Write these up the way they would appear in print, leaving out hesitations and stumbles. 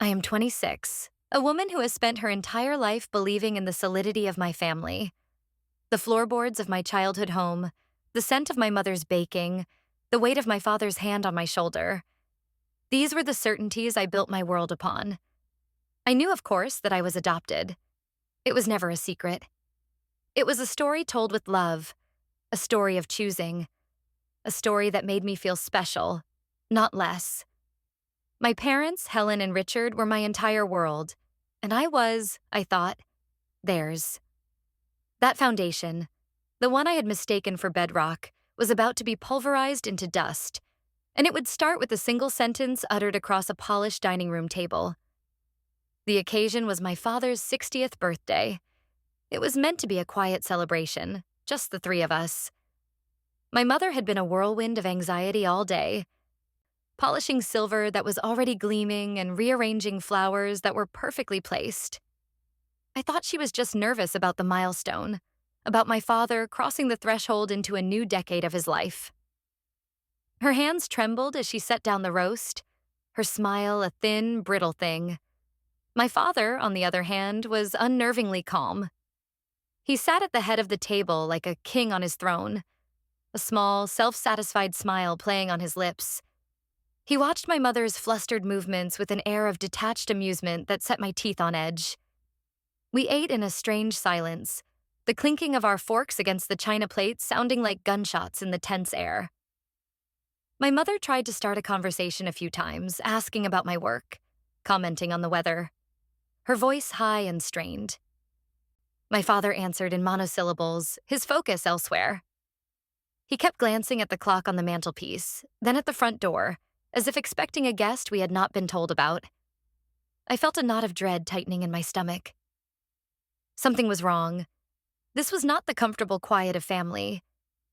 I am 26, a woman who has spent her entire life believing in the solidity of my family. The floorboards of my childhood home, the scent of my mother's baking, the weight of my father's hand on my shoulder. These were the certainties I built my world upon. I knew, of course, that I was adopted. It was never a secret. It was a story told with love, a story of choosing, a story that made me feel special, not less. My parents, Helen and Richard, were my entire world, and I was, I thought, theirs. That foundation, the one I had mistaken for bedrock, was about to be pulverized into dust, and it would start with a single sentence uttered across a polished dining room table. The occasion was my father's 60th birthday. It was meant to be a quiet celebration, just the three of us. My mother had been a whirlwind of anxiety all day, polishing silver that was already gleaming and rearranging flowers that were perfectly placed. I thought she was just nervous about the milestone, about my father crossing the threshold into a new decade of his life. Her hands trembled as she set down the roast, her smile a thin, brittle thing. My father, on the other hand, was unnervingly calm. He sat at the head of the table like a king on his throne, a small, self-satisfied smile playing on his lips. He watched my mother's flustered movements with an air of detached amusement that set my teeth on edge. We ate in a strange silence, the clinking of our forks against the china plates sounding like gunshots in the tense air. My mother tried to start a conversation a few times, asking about my work, commenting on the weather, her voice high and strained. My father answered in monosyllables, his focus elsewhere. He kept glancing at the clock on the mantelpiece, then at the front door, as if expecting a guest we had not been told about. I felt a knot of dread tightening in my stomach. Something was wrong. This was not the comfortable quiet of family.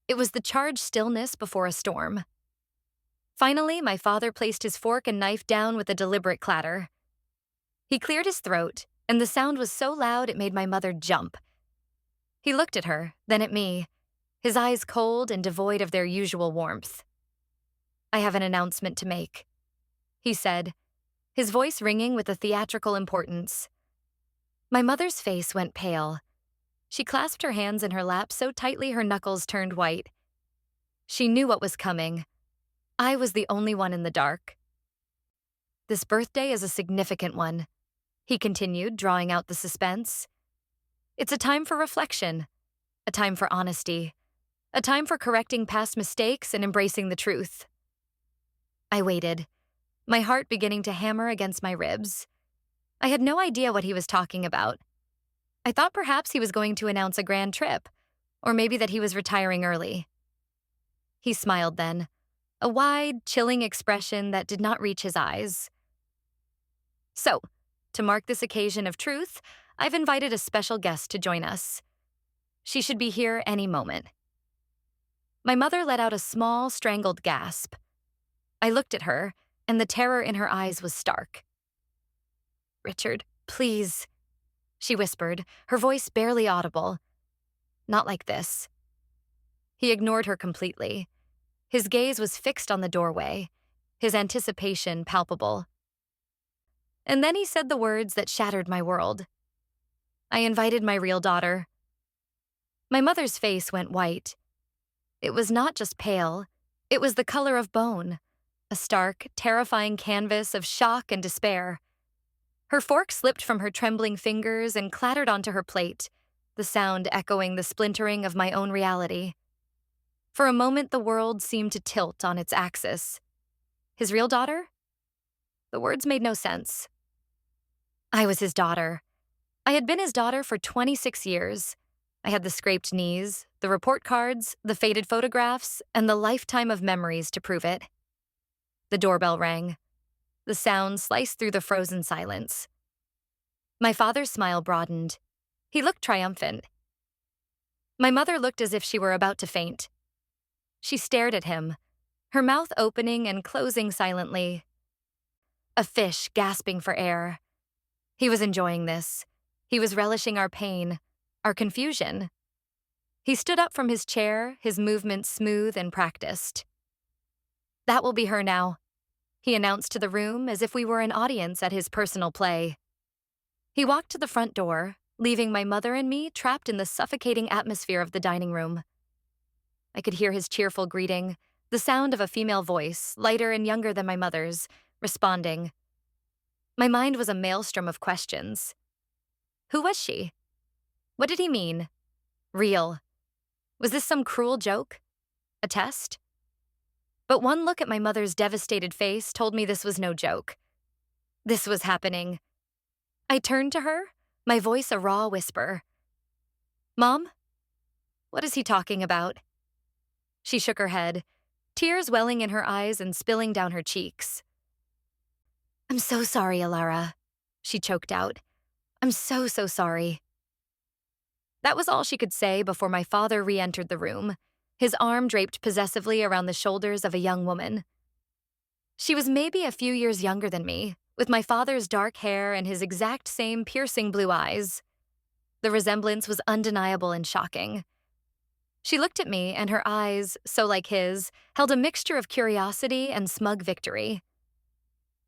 It was the charged stillness before a storm. Finally, my father placed his fork and knife down with a deliberate clatter. He cleared his throat, and the sound was so loud it made my mother jump. He looked at her, then at me, his eyes cold and devoid of their usual warmth. "I have an announcement to make," he said, his voice ringing with a theatrical importance. My mother's face went pale. She clasped her hands in her lap so tightly her knuckles turned white. She knew what was coming. I was the only one in the dark. "This birthday is a significant one," he continued, drawing out the suspense. "It's a time for reflection, a time for honesty, a time for correcting past mistakes and embracing the truth." I waited, my heart beginning to hammer against my ribs. I had no idea what he was talking about. I thought perhaps he was going to announce a grand trip, or maybe that he was retiring early. He smiled then, a wide, chilling expression that did not reach his eyes. "So, to mark this occasion of truth, I've invited a special guest to join us. She should be here any moment." My mother let out a small, strangled gasp. I looked at her, and the terror in her eyes was stark. "Richard, please," she whispered, her voice barely audible. "Not like this." He ignored her completely. His gaze was fixed on the doorway, his anticipation palpable. And then he said the words that shattered my world. "I invited my real daughter." My mother's face went white. It was not just pale, it was the color of bone, a stark, terrifying canvas of shock and despair. Her fork slipped from her trembling fingers and clattered onto her plate, the sound echoing the splintering of my own reality. For a moment, the world seemed to tilt on its axis. His real daughter? The words made no sense. I was his daughter. I had been his daughter for 26 years. I had the scraped knees, the report cards, the faded photographs, and the lifetime of memories to prove it. The doorbell rang. The sound sliced through the frozen silence. My father's smile broadened. He looked triumphant. My mother looked as if she were about to faint. She stared at him, her mouth opening and closing silently. A fish gasping for air. He was enjoying this. He was relishing our pain, our confusion. He stood up from his chair, his movements smooth and practiced. "That will be her now," he announced to the room as if we were an audience at his personal play. He walked to the front door, leaving my mother and me trapped in the suffocating atmosphere of the dining room. I could hear his cheerful greeting, the sound of a female voice, lighter and younger than my mother's, responding. My mind was a maelstrom of questions. Who was she? What did he mean? Real. Was this some cruel joke? A test? But one look at my mother's devastated face told me this was no joke. This was happening. I turned to her, my voice a raw whisper. Mom? What is he talking about? She shook her head, tears welling in her eyes and spilling down her cheeks. I'm so sorry, Alara, she choked out. I'm so sorry. That was all she could say before my father re-entered the room, his arm draped possessively around the shoulders of a young woman. She was maybe a few years younger than me, with my father's dark hair and his exact same piercing blue eyes. The resemblance was undeniable and shocking. She looked at me, and her eyes, so like his, held a mixture of curiosity and smug victory.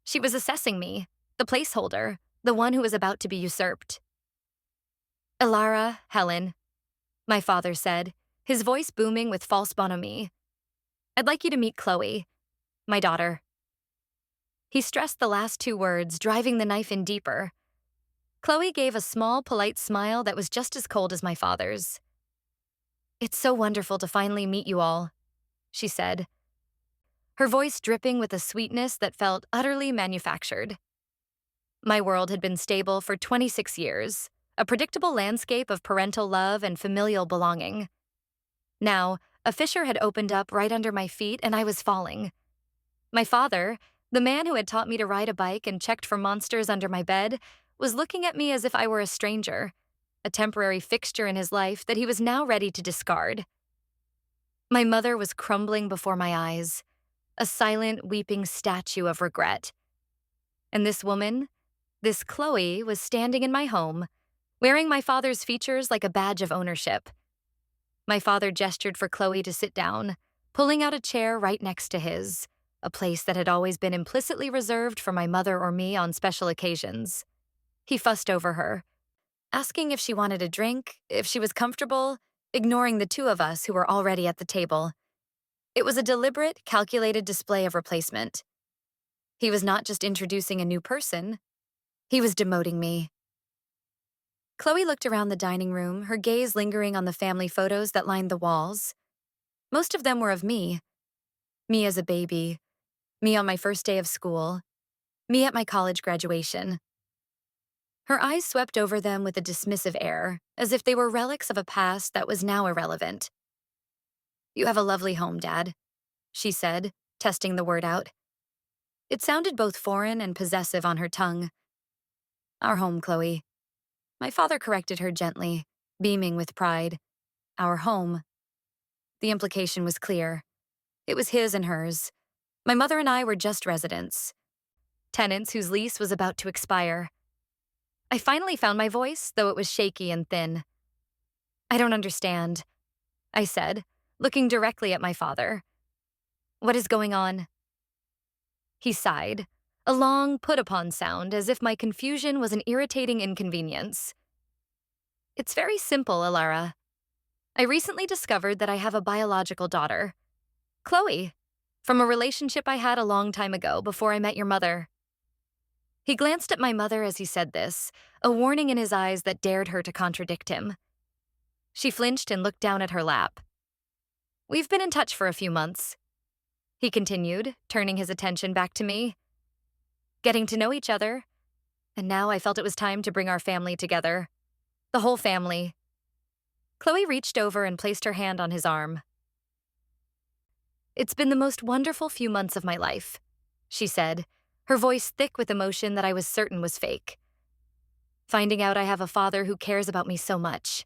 She was assessing me, the placeholder, the one who was about to be usurped. Alara, Helen, my father said, his voice booming with false bonhomie. I'd like you to meet Chloe, my daughter. He stressed the last two words, driving the knife in deeper. Chloe gave a small, polite smile that was just as cold as my father's. It's so wonderful to finally meet you all, she said, her voice dripping with a sweetness that felt utterly manufactured. My world had been stable for 26 years, a predictable landscape of parental love and familial belonging. Now, a fissure had opened up right under my feet and I was falling. My father, the man who had taught me to ride a bike and checked for monsters under my bed, was looking at me as if I were a stranger, a temporary fixture in his life that he was now ready to discard. My mother was crumbling before my eyes, a silent, weeping statue of regret. And this woman, this Chloe, was standing in my home, wearing my father's features like a badge of ownership. My father gestured for Chloe to sit down, pulling out a chair right next to his, a place that had always been implicitly reserved for my mother or me on special occasions. He fussed over her, asking if she wanted a drink, if she was comfortable, ignoring the two of us who were already at the table. It was a deliberate, calculated display of replacement. He was not just introducing a new person, he was demoting me. Chloe looked around the dining room, her gaze lingering on the family photos that lined the walls. Most of them were of me. Me as a baby, me on my first day of school, me at my college graduation. Her eyes swept over them with a dismissive air, as if they were relics of a past that was now irrelevant. You have a lovely home, Dad, she said, testing the word out. It sounded both foreign and possessive on her tongue. Our home, Chloe. My father corrected her gently, beaming with pride. Our home. The implication was clear. It was his and hers. My mother and I were just residents. Tenants whose lease was about to expire. I finally found my voice, though it was shaky and thin. I don't understand, I said, looking directly at my father. What is going on? He sighed, a long put-upon sound as if my confusion was an irritating inconvenience. It's very simple, Alara. I recently discovered that I have a biological daughter, Chloe, from a relationship I had a long time ago before I met your mother. He glanced at my mother as he said this, a warning in his eyes that dared her to contradict him. She flinched and looked down at her lap. We've been in touch for a few months, he continued, turning his attention back to me. Getting to know each other, and now I felt it was time to bring our family together. The whole family. Chloe reached over and placed her hand on his arm. It's been the most wonderful few months of my life, she said, her voice thick with emotion that I was certain was fake. Finding out I have a father who cares about me so much.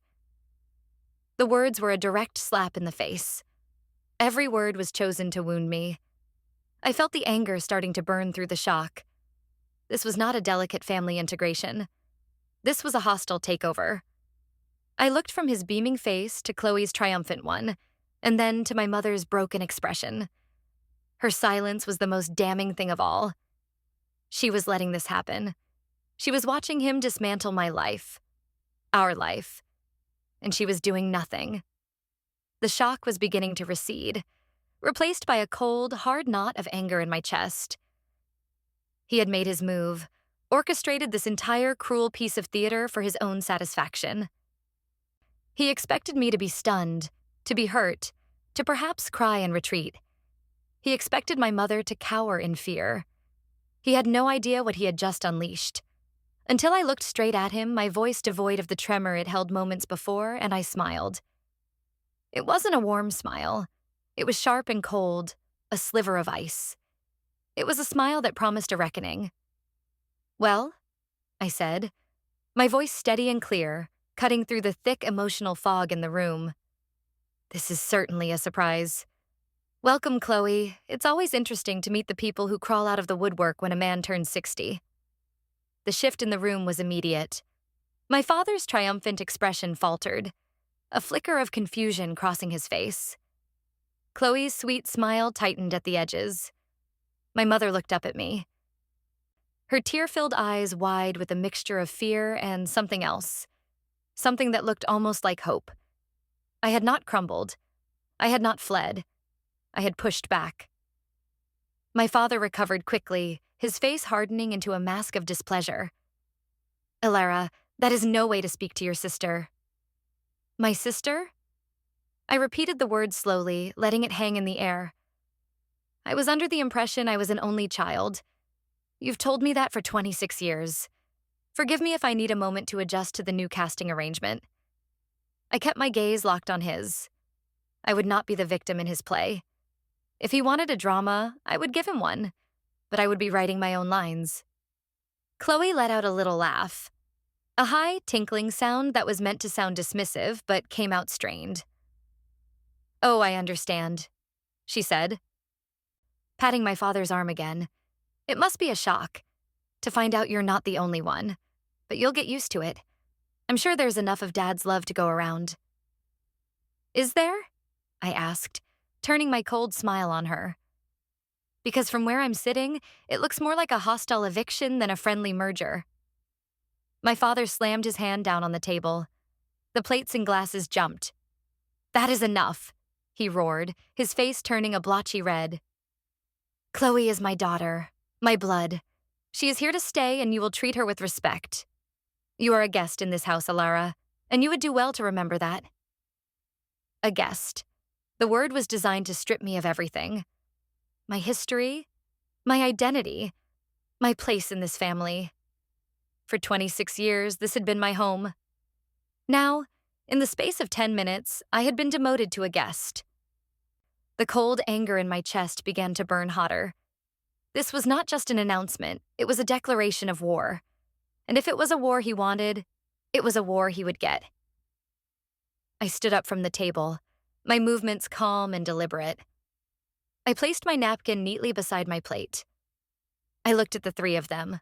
The words were a direct slap in the face. Every word was chosen to wound me. I felt the anger starting to burn through the shock. This was not a delicate family integration. This was a hostile takeover. I looked from his beaming face to Chloe's triumphant one, and then to my mother's broken expression. Her silence was the most damning thing of all. She was letting this happen. She was watching him dismantle my life, our life, and she was doing nothing. The shock was beginning to recede, replaced by a cold, hard knot of anger in my chest. He had made his move, orchestrated this entire cruel piece of theater for his own satisfaction. He expected me to be stunned, to be hurt, to perhaps cry and retreat. He expected my mother to cower in fear. He had no idea what he had just unleashed. Until I looked straight at him, my voice devoid of the tremor it held moments before, and I smiled. It wasn't a warm smile. It was sharp and cold, a sliver of ice. It was a smile that promised a reckoning. "Well," I said, my voice steady and clear, cutting through the thick emotional fog in the room. "This is certainly a surprise. Welcome, Chloe. It's always interesting to meet the people who crawl out of the woodwork when a man turns 60. The shift in the room was immediate. My father's triumphant expression faltered, a flicker of confusion crossing his face. Chloe's sweet smile tightened at the edges. My mother looked up at me, her tear-filled eyes wide with a mixture of fear and something else, something that looked almost like hope. I had not crumbled. I had not fled. I had pushed back. My father recovered quickly, his face hardening into a mask of displeasure. "Elara, that is no way to speak to your sister." "My sister?" I repeated the word slowly, letting it hang in the air. "I was under the impression I was an only child. You've told me that for 26 years. Forgive me if I need a moment to adjust to the new casting arrangement." I kept my gaze locked on his. I would not be the victim in his play. If he wanted a drama, I would give him one, but I would be writing my own lines. Chloe let out a little laugh, a high, tinkling sound that was meant to sound dismissive but came out strained. "Oh, I understand," she said, patting my father's arm again. "It must be a shock to find out you're not the only one, but you'll get used to it. I'm sure there's enough of Dad's love to go around." "Is there?" I asked, turning my cold smile on her. Because from where I'm sitting, it looks more like a hostile eviction than a friendly merger. My father slammed his hand down on the table. The plates and glasses jumped. "That is enough," he roared, his face turning a blotchy red. "Chloe is my daughter, my blood. She is here to stay, and you will treat her with respect. You are a guest in this house, Elara, and you would do well to remember that." A guest. The word was designed to strip me of everything. My history, my identity, my place in this family. For 26 years, this had been my home. Now, in the space of 10 minutes, I had been demoted to a guest. The cold anger in my chest began to burn hotter. This was not just an announcement, it was a declaration of war. And if it was a war he wanted, it was a war he would get. I stood up from the table, my movements calm and deliberate. I placed my napkin neatly beside my plate. I looked at the three of them,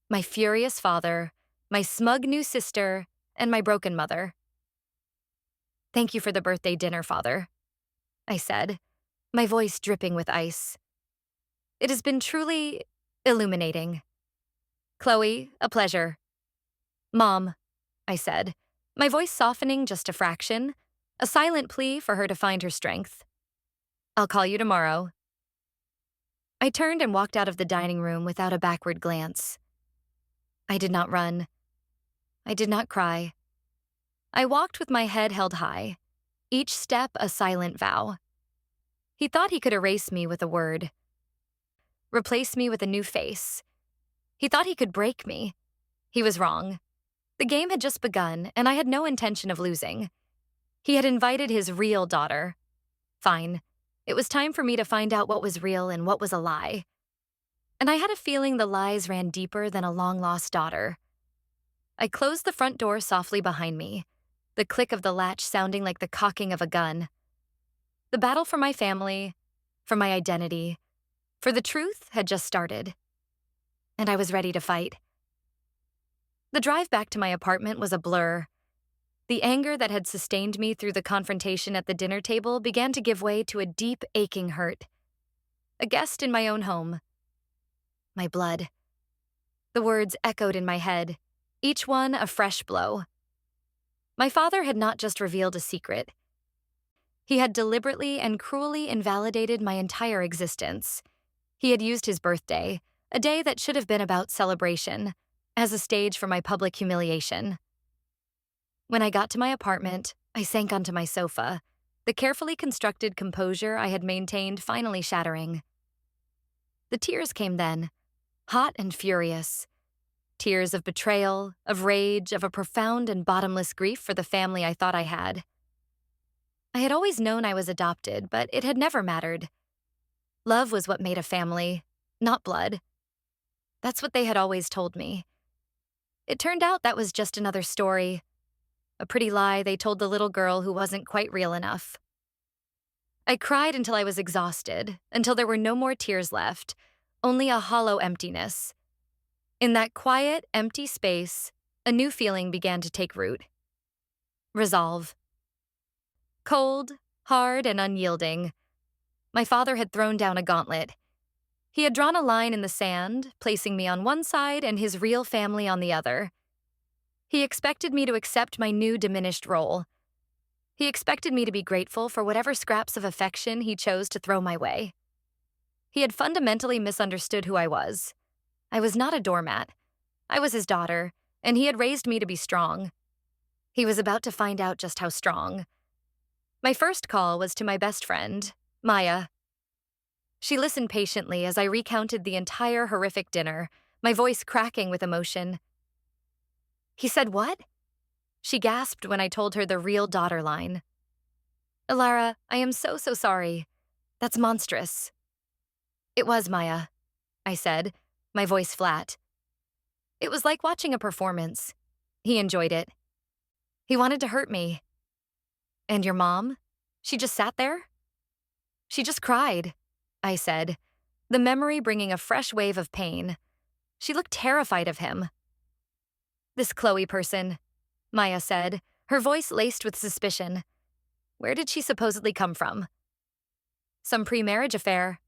my furious father, my smug new sister, and my broken mother. "Thank you for the birthday dinner, Father," I said, my voice dripping with ice. "It has been truly illuminating. Chloe, a pleasure." "Mom," I said, my voice softening just a fraction, a silent plea for her to find her strength. "I'll call you tomorrow." I turned and walked out of the dining room without a backward glance. I did not run. I did not cry. I walked with my head held high, each step a silent vow. He thought he could erase me with a word, replace me with a new face. He thought he could break me. He was wrong. The game had just begun, and I had no intention of losing. He had invited his real daughter. Fine. It was time for me to find out what was real and what was a lie. And I had a feeling the lies ran deeper than a long-lost daughter. I closed the front door softly behind me, the click of the latch sounding like the cocking of a gun. The battle for my family, for my identity, for the truth had just started. And I was ready to fight. The drive back to my apartment was a blur. The anger that had sustained me through the confrontation at the dinner table began to give way to a deep, aching hurt. a guest in my own home. My blood. The words echoed in my head, each one a fresh blow. My father had not just revealed a secret. He had deliberately and cruelly invalidated my entire existence. He had used his birthday, a day that should have been about celebration, as a stage for my public humiliation. When I got to my apartment, I sank onto my sofa, the carefully constructed composure I had maintained finally shattering. The tears came then, hot and furious. Tears of betrayal, of rage, of a profound and bottomless grief for the family I thought I had. I had always known I was adopted, but it had never mattered. Love was what made a family, not blood. That's what they had always told me. It turned out that was just another story, a pretty lie they told the little girl who wasn't quite real enough. I cried until I was exhausted, until there were no more tears left, only a hollow emptiness. In that quiet, empty space, a new feeling began to take root. Resolve. Cold, hard, and unyielding. My father had thrown down a gauntlet. He had drawn a line in the sand, placing me on one side and his real family on the other. He expected me to accept my new diminished role. He expected me to be grateful for whatever scraps of affection he chose to throw my way. He had fundamentally misunderstood who I was. I was not a doormat. I was his daughter, and he had raised me to be strong. He was about to find out just how strong. My first call was to my best friend, Maya. She listened patiently as I recounted the entire horrific dinner, my voice cracking with emotion. He said what? She gasped when I told her the real daughter line. Alara, I am so sorry. That's monstrous. It was, Maya, I said, my voice flat. It was like watching a performance. He enjoyed it. He wanted to hurt me. And your mom? She just sat there? She just cried, I said, the memory bringing a fresh wave of pain. She looked terrified of him. This Chloe person, Maya said, her voice laced with suspicion. Where did she supposedly come from? Some pre-marriage affair,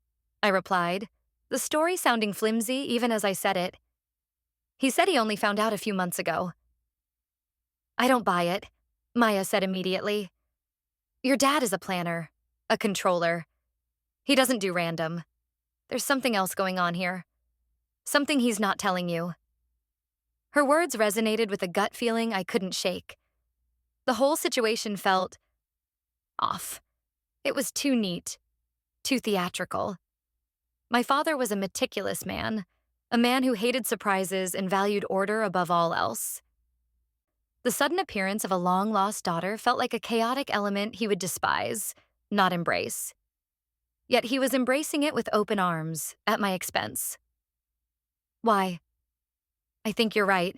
I replied, the story sounding flimsy even as I said it. He said he only found out a few months ago. I don't buy it, Maya said immediately. Your dad is a planner, a controller. He doesn't do random. There's something else going on here. Something he's not telling you. Her words resonated with a gut feeling I couldn't shake. The whole situation felt off. It was too neat, too theatrical. My father was a meticulous man, a man who hated surprises and valued order above all else. The sudden appearance of a long-lost daughter felt like a chaotic element he would despise, not embrace. Yet he was embracing it with open arms, at my expense. Why? I think you're right,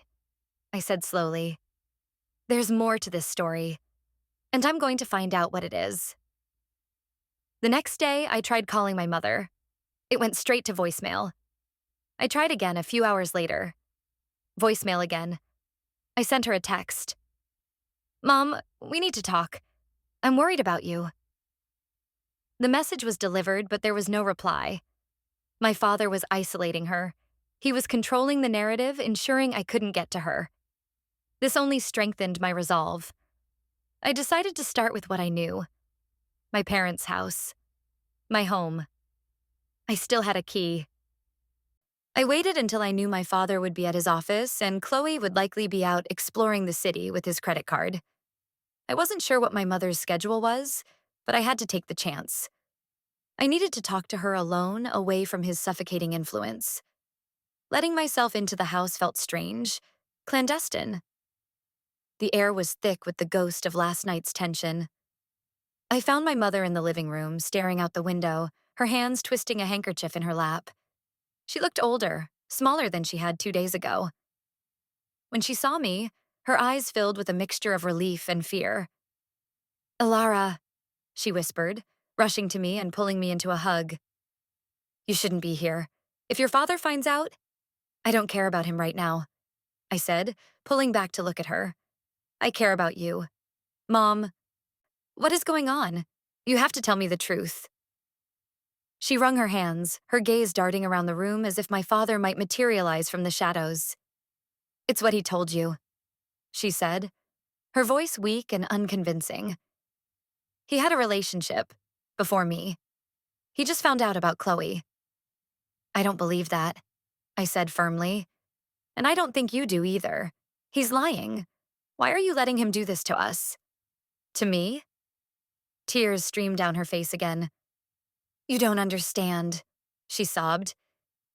I said slowly. There's more to this story, and I'm going to find out what it is. The next day, I tried calling my mother. It went straight to voicemail. I tried again a few hours later. Voicemail again. I sent her a text. Mom, we need to talk. I'm worried about you. The message was delivered, but there was no reply. My father was isolating her. He was controlling the narrative, ensuring I couldn't get to her. This only strengthened my resolve. I decided to start with what I knew. My parents' house. My home. I still had a key. I waited until I knew my father would be at his office and Chloe would likely be out exploring the city with his credit card. I wasn't sure what my mother's schedule was, but I had to take the chance. I needed to talk to her alone, away from his suffocating influence. Letting myself into the house felt strange, clandestine. The air was thick with the ghost of last night's tension. I found my mother in the living room, staring out the window, her hands twisting a handkerchief in her lap. She looked older, smaller than she had 2 days ago. When she saw me, her eyes filled with a mixture of relief and fear. Alara, she whispered, rushing to me and pulling me into a hug. You shouldn't be here. If your father finds out, I don't care about him right now, I said, pulling back to look at her. I care about you. Mom, what is going on? You have to tell me the truth. She wrung her hands, her gaze darting around the room as if my father might materialize from the shadows. "It's what he told you," she said, her voice weak and unconvincing. "He had a relationship. Before me. He just found out about Chloe." "I don't believe that," I said firmly. "And I don't think you do either. He's lying. Why are you letting him do this to us?" "To me?" Tears streamed down her face again. "You don't understand," she sobbed.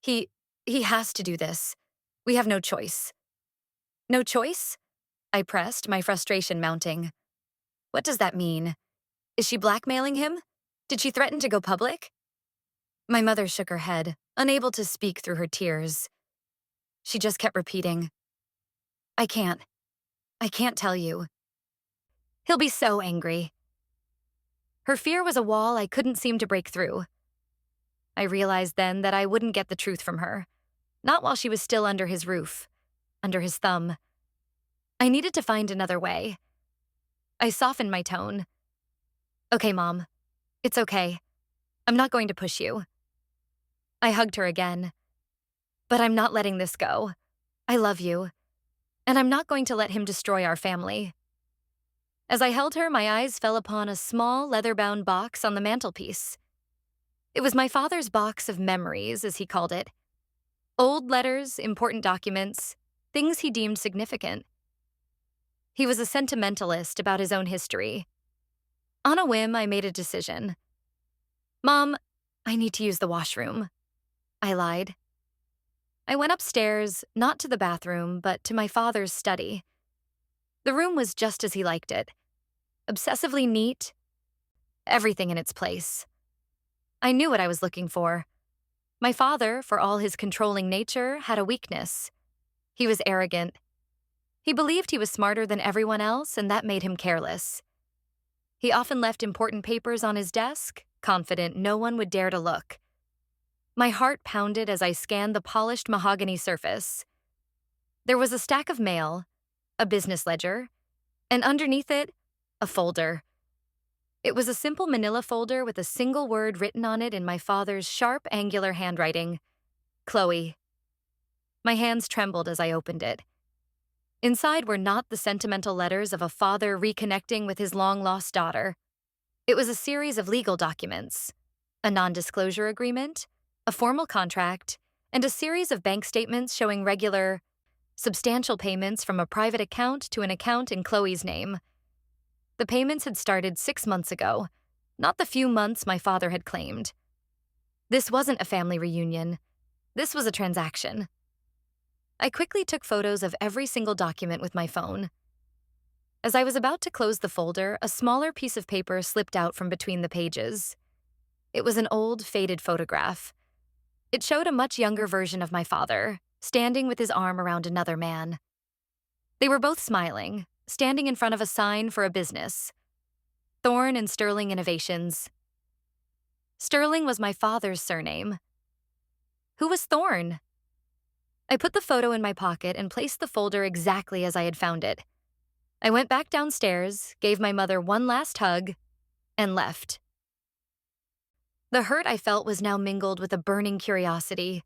He he has to do this. We have no choice." "No choice?" I pressed, my frustration mounting. "What does that mean? Is she blackmailing him? Did she threaten to go public?" My mother shook her head, unable to speak through her tears. She just kept repeating, I can't tell you. He'll be so angry." Her fear was a wall I couldn't seem to break through. I realized then that I wouldn't get the truth from her, not while she was still under his roof, under his thumb. I needed to find another way. I softened my tone. "Okay, Mom. It's okay. I'm not going to push you." I hugged her again. "But I'm not letting this go. I love you. And I'm not going to let him destroy our family." As I held her, my eyes fell upon a small, leather-bound box on the mantelpiece. It was my father's box of memories, as he called it. Old letters, important documents, things he deemed significant. He was a sentimentalist about his own history. On a whim, I made a decision. "Mom, I need to use the washroom," I lied. I went upstairs, not to the bathroom, but to my father's study. The room was just as he liked it. Obsessively neat, everything in its place. I knew what I was looking for. My father, for all his controlling nature, had a weakness. He was arrogant. He believed he was smarter than everyone else, and that made him careless. He often left important papers on his desk, confident no one would dare to look. My heart pounded as I scanned the polished mahogany surface. There was a stack of mail, a business ledger, and underneath it, a folder. It was a simple manila folder with a single word written on it in my father's sharp, angular handwriting. Chloe. My hands trembled as I opened it. Inside were not the sentimental letters of a father reconnecting with his long-lost daughter. It was a series of legal documents, a non-disclosure agreement, a formal contract, and a series of bank statements showing regular, substantial payments from a private account to an account in Chloe's name. The payments had started 6 months ago, not the few months my father had claimed. This wasn't a family reunion. This was a transaction. I quickly took photos of every single document with my phone. As I was about to close the folder, a smaller piece of paper slipped out from between the pages. It was an old, faded photograph. It showed a much younger version of my father, standing with his arm around another man. They were both smiling, standing in front of a sign for a business. Thorne and Sterling Innovations. Sterling was my father's surname. Who was Thorne? I put the photo in my pocket and placed the folder exactly as I had found it. I went back downstairs, gave my mother one last hug, and left. The hurt I felt was now mingled with a burning curiosity.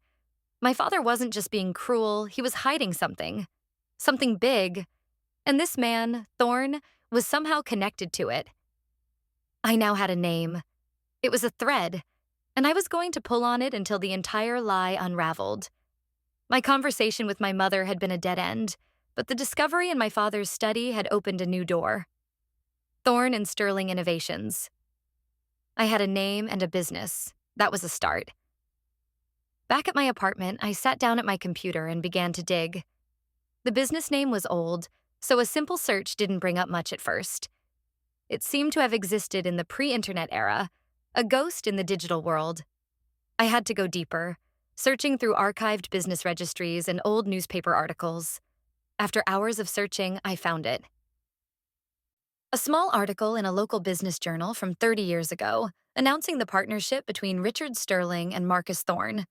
My father wasn't just being cruel, he was hiding something. Something big. And this man, Thorne, was somehow connected to it. I now had a name. It was a thread, and I was going to pull on it until the entire lie unraveled. My conversation with my mother had been a dead end, but the discovery in my father's study had opened a new door. Thorne and Sterling Innovations. I had a name and a business. That was a start. Back at my apartment, I sat down at my computer and began to dig. The business name was old, so a simple search didn't bring up much at first. It seemed to have existed in the pre-internet era, a ghost in the digital world. I had to go deeper, searching through archived business registries and old newspaper articles. After hours of searching, I found it. A small article in a local business journal from 30 years ago, announcing the partnership between Richard Sterling and Marcus Thorne.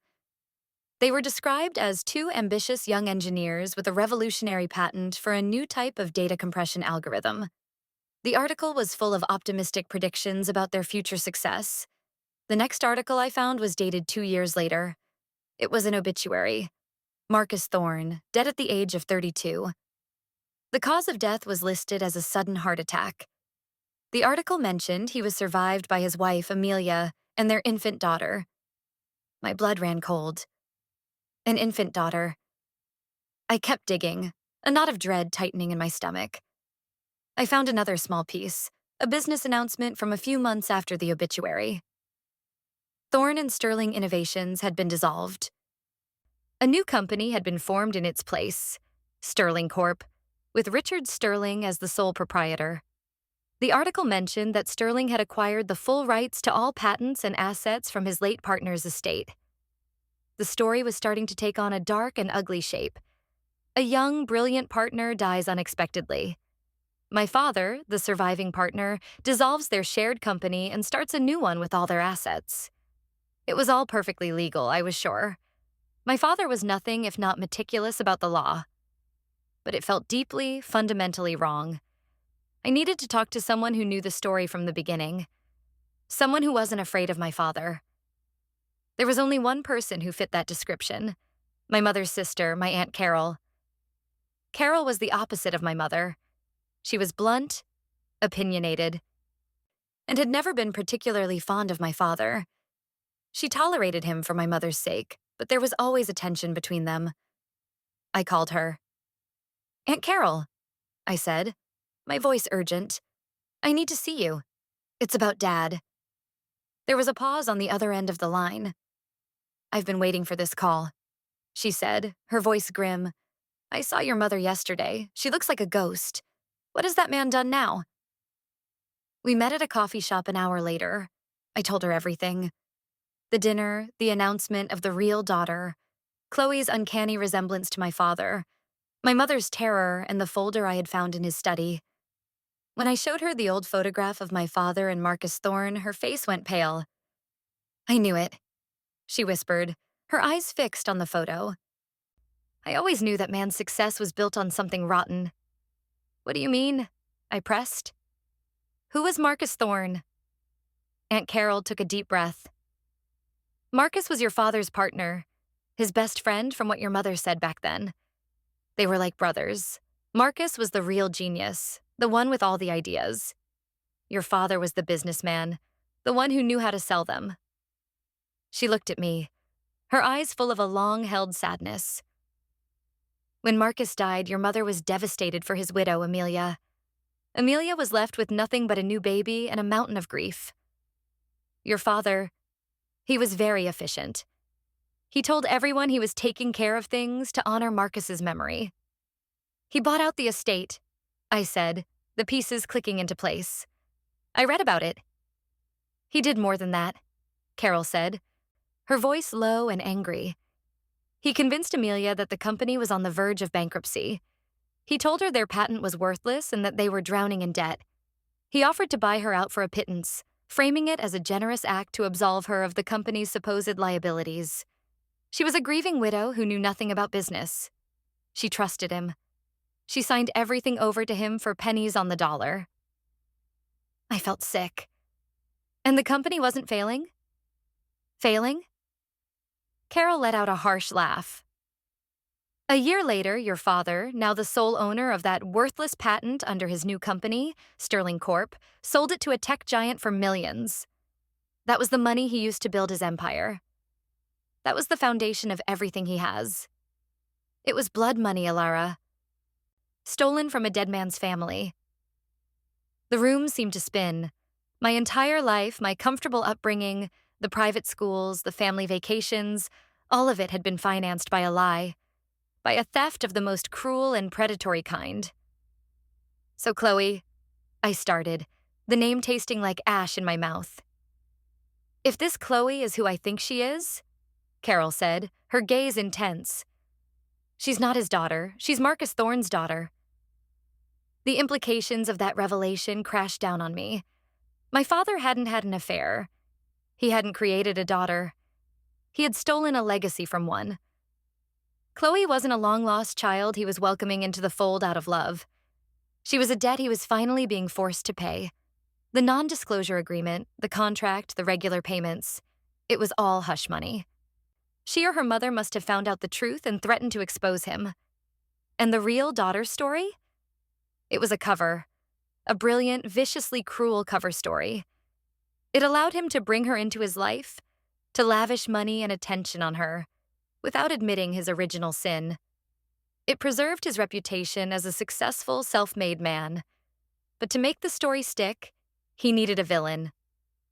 They were described as two ambitious young engineers with a revolutionary patent for a new type of data compression algorithm. The article was full of optimistic predictions about their future success. The next article I found was dated 2 years later. It was an obituary. Marcus Thorne, dead at the age of 32. The cause of death was listed as a sudden heart attack. The article mentioned he was survived by his wife, Amelia, and their infant daughter. My blood ran cold. An infant daughter. I kept digging, a knot of dread tightening in my stomach. I found another small piece, a business announcement from a few months after the obituary. Thorne and Sterling Innovations had been dissolved. A new company had been formed in its place, Sterling Corp., with Richard Sterling as the sole proprietor. The article mentioned that Sterling had acquired the full rights to all patents and assets from his late partner's estate. The story was starting to take on a dark and ugly shape. A young, brilliant partner dies unexpectedly. My father, the surviving partner, dissolves their shared company and starts a new one with all their assets. It was all perfectly legal, I was sure. My father was nothing if not meticulous about the law. But it felt deeply, fundamentally wrong. I needed to talk to someone who knew the story from the beginning. Someone who wasn't afraid of my father. There was only one person who fit that description. My mother's sister, my Aunt Carol. Carol was the opposite of my mother. She was blunt, opinionated, and had never been particularly fond of my father. She tolerated him for my mother's sake, but there was always a tension between them. I called her. "Aunt Carol," I said, my voice urgent. "I need to see you. It's about Dad." There was a pause on the other end of the line. "I've been waiting for this call," she said, her voice grim. "I saw your mother yesterday. She looks like a ghost. What has that man done now?" We met at a coffee shop an hour later. I told her everything. The dinner, the announcement of the real daughter, Chloe's uncanny resemblance to my father, my mother's terror, and the folder I had found in his study. When I showed her the old photograph of my father and Marcus Thorne, her face went pale. "I knew it," she whispered, her eyes fixed on the photo. "I always knew that man's success was built on something rotten." "What do you mean?" I pressed. "Who was Marcus Thorne?" Aunt Carol took a deep breath. "Marcus was your father's partner, his best friend from what your mother said back then. They were like brothers. Marcus was the real genius, the one with all the ideas. Your father was the businessman, the one who knew how to sell them." She looked at me, her eyes full of a long-held sadness. "When Marcus died, your mother was devastated for his widow, Amelia. Amelia was left with nothing but a new baby and a mountain of grief. Your father, he was very efficient. He told everyone he was taking care of things to honor Marcus's memory. He bought out the estate," I said, the pieces clicking into place. "I read about it." "He did more than that," Carol said, her voice low and angry. "He convinced Amelia that the company was on the verge of bankruptcy. He told her their patent was worthless and that they were drowning in debt. He offered to buy her out for a pittance, framing it as a generous act to absolve her of the company's supposed liabilities. She was a grieving widow who knew nothing about business. She trusted him. She signed everything over to him for pennies on the dollar." I felt sick. "And the company wasn't failing?" "Failing?" Carol let out a harsh laugh. "A year later, your father, now the sole owner of that worthless patent under his new company, Sterling Corp., sold it to a tech giant for millions. That was the money he used to build his empire. That was the foundation of everything he has. It was blood money, Alara. Stolen from a dead man's family." The room seemed to spin. My entire life, my comfortable upbringing, the private schools, the family vacations, all of it had been financed by a lie, by a theft of the most cruel and predatory kind. "So, Chloe," I started, the name tasting like ash in my mouth. "If this Chloe is who I think she is," Carol said, her gaze intense, "she's not his daughter, she's Marcus Thorne's daughter." The implications of that revelation crashed down on me. My father hadn't had an affair. He hadn't created a daughter. He had stolen a legacy from one. Chloe wasn't a long-lost child he was welcoming into the fold out of love. She was a debt he was finally being forced to pay. The non-disclosure agreement, the contract, the regular payments, it was all hush money. She or her mother must have found out the truth and threatened to expose him. And the real daughter story? It was a cover, a brilliant, viciously cruel cover story. It allowed him to bring her into his life, to lavish money and attention on her, without admitting his original sin. It preserved his reputation as a successful, self-made man. But to make the story stick, he needed a villain,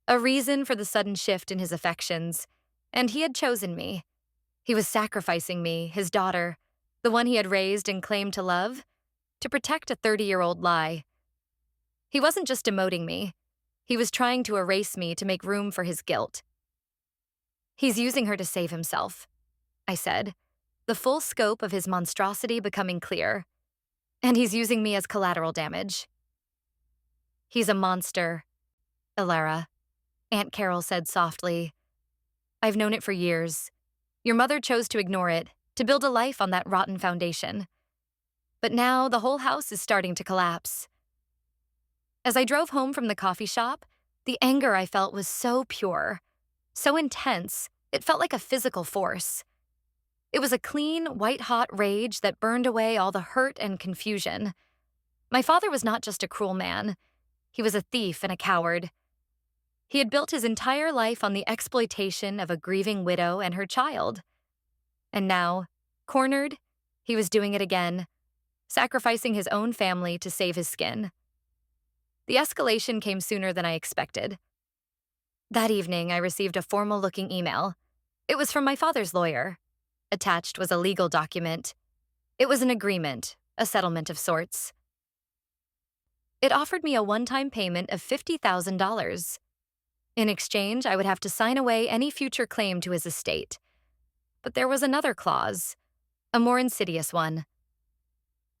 a reason for the sudden shift in his affections, and he had chosen me. He was sacrificing me, his daughter, the one he had raised and claimed to love, to protect a 30-year-old lie. He wasn't just demoting me. He was trying to erase me to make room for his guilt. He's using her to save himself, I said, the full scope of his monstrosity becoming clear. And he's using me as collateral damage. He's a monster, Elara, Aunt Carol said softly. I've known it for years. Your mother chose to ignore it, to build a life on that rotten foundation. But now the whole house is starting to collapse. As I drove home from the coffee shop, the anger I felt was so pure, so intense, it felt like a physical force. It was a clean, white-hot rage that burned away all the hurt and confusion. My father was not just a cruel man. He was a thief and a coward. He had built his entire life on the exploitation of a grieving widow and her child. And now, cornered, he was doing it again, sacrificing his own family to save his skin. The escalation came sooner than I expected. That evening, I received a formal-looking email. It was from my father's lawyer. Attached was a legal document. It was an agreement, a settlement of sorts. It offered me a one-time payment of $50,000. In exchange, I would have to sign away any future claim to his estate. But there was another clause, a more insidious one.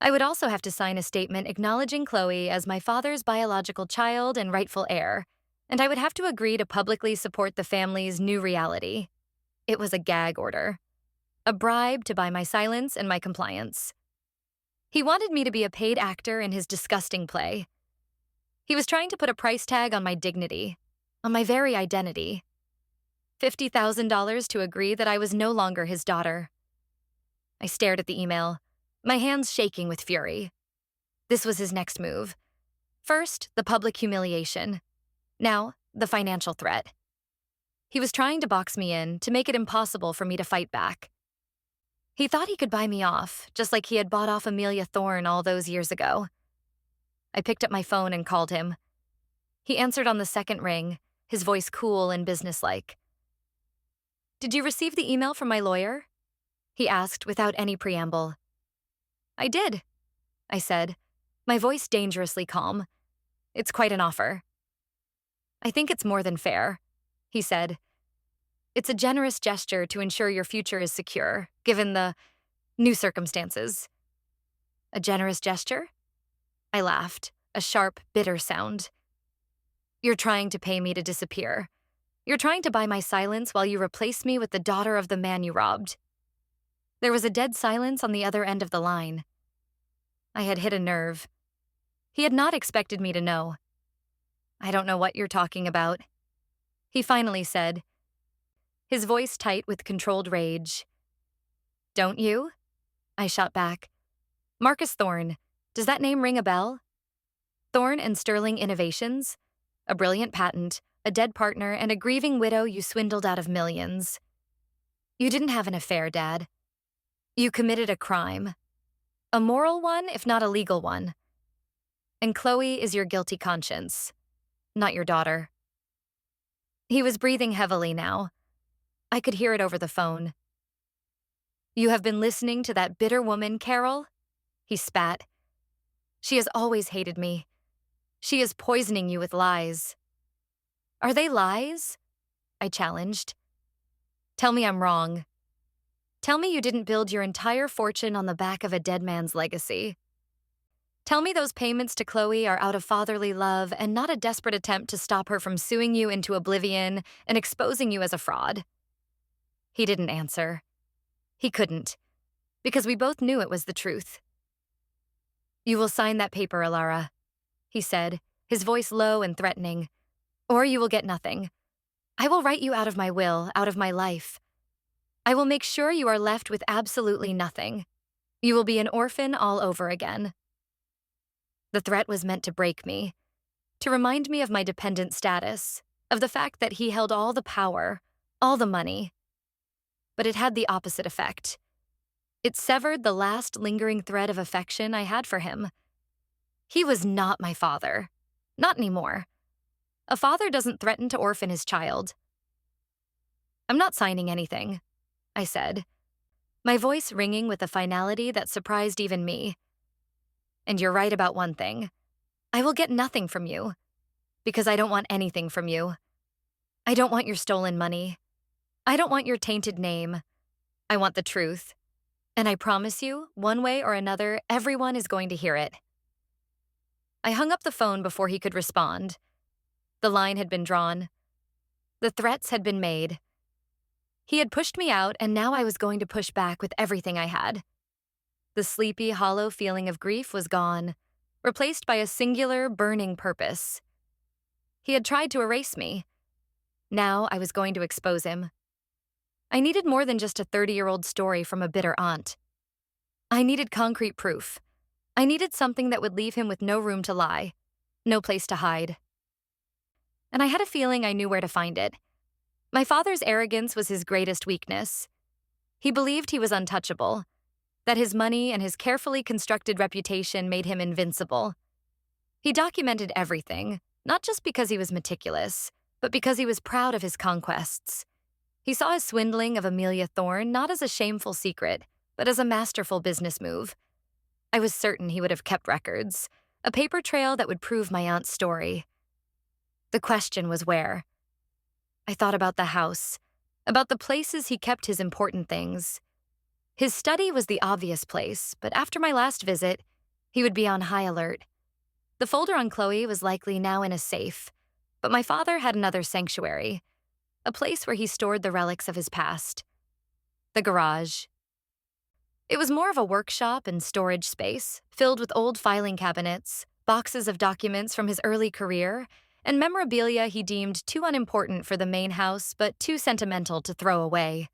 I would also have to sign a statement acknowledging Chloe as my father's biological child and rightful heir, and I would have to agree to publicly support the family's new reality. It was a gag order, a bribe to buy my silence and my compliance. He wanted me to be a paid actor in his disgusting play. He was trying to put a price tag on my dignity, on my very identity. $50,000 to agree that I was no longer his daughter. I stared at the email, my hands shaking with fury. This was his next move. First, the public humiliation. Now, the financial threat. He was trying to box me in, to make it impossible for me to fight back. He thought he could buy me off, just like he had bought off Amelia Thorne all those years ago. I picked up my phone and called him. He answered on the second ring, his voice cool and businesslike. Did you receive the email from my lawyer? He asked without any preamble. I did, I said, my voice dangerously calm. It's quite an offer. I think it's more than fair, he said. It's a generous gesture to ensure your future is secure, given the new circumstances. A generous gesture? I laughed, a sharp, bitter sound. You're trying to pay me to disappear. You're trying to buy my silence while you replace me with the daughter of the man you robbed. There was a dead silence on the other end of the line. I had hit a nerve. He had not expected me to know. I don't know what you're talking about, he finally said, his voice tight with controlled rage. Don't you? I shot back. Marcus Thorne, does that name ring a bell? Thorne and Sterling Innovations? A brilliant patent, a dead partner, and a grieving widow you swindled out of millions. You didn't have an affair, Dad. You committed a crime. A moral one, if not a legal one. And Chloe is your guilty conscience, not your daughter. He was breathing heavily now. I could hear it over the phone. You have been listening to that bitter woman, Carol? He spat. She has always hated me. She is poisoning you with lies. Are they lies? I challenged. Tell me I'm wrong. Tell me you didn't build your entire fortune on the back of a dead man's legacy. Tell me those payments to Chloe are out of fatherly love and not a desperate attempt to stop her from suing you into oblivion and exposing you as a fraud. He didn't answer. He couldn't, because we both knew it was the truth. You will sign that paper, Elara, he said, his voice low and threatening. Or you will get nothing. I will write you out of my will, out of my life. I will make sure you are left with absolutely nothing. You will be an orphan all over again. The threat was meant to break me, to remind me of my dependent status, of the fact that he held all the power, all the money. But it had the opposite effect. It severed the last lingering thread of affection I had for him. He was not my father. Not anymore. A father doesn't threaten to orphan his child. I'm not signing anything, I said, my voice ringing with a finality that surprised even me. And you're right about one thing. I will get nothing from you, because I don't want anything from you. I don't want your stolen money. I don't want your tainted name. I want the truth. And I promise you, one way or another, everyone is going to hear it. I hung up the phone before he could respond. The line had been drawn. The threats had been made. He had pushed me out, and now I was going to push back with everything I had. The sleepy, hollow feeling of grief was gone, replaced by a singular, burning purpose. He had tried to erase me. Now I was going to expose him. I needed more than just a 30-year-old story from a bitter aunt. I needed concrete proof. I needed something that would leave him with no room to lie, no place to hide. And I had a feeling I knew where to find it. My father's arrogance was his greatest weakness. He believed he was untouchable, that his money and his carefully constructed reputation made him invincible. He documented everything, not just because he was meticulous, but because he was proud of his conquests. He saw his swindling of Amelia Thorne not as a shameful secret, but as a masterful business move. I was certain he would have kept records, a paper trail that would prove my aunt's story. The question was where. I thought about the house, about the places he kept his important things. His study was the obvious place, but after my last visit, he would be on high alert. The folder on Chloe was likely now in a safe, but my father had another sanctuary, a place where he stored the relics of his past. The garage. It was more of a workshop and storage space, filled with old filing cabinets, boxes of documents from his early career, and memorabilia he deemed too unimportant for the main house but too sentimental to throw away.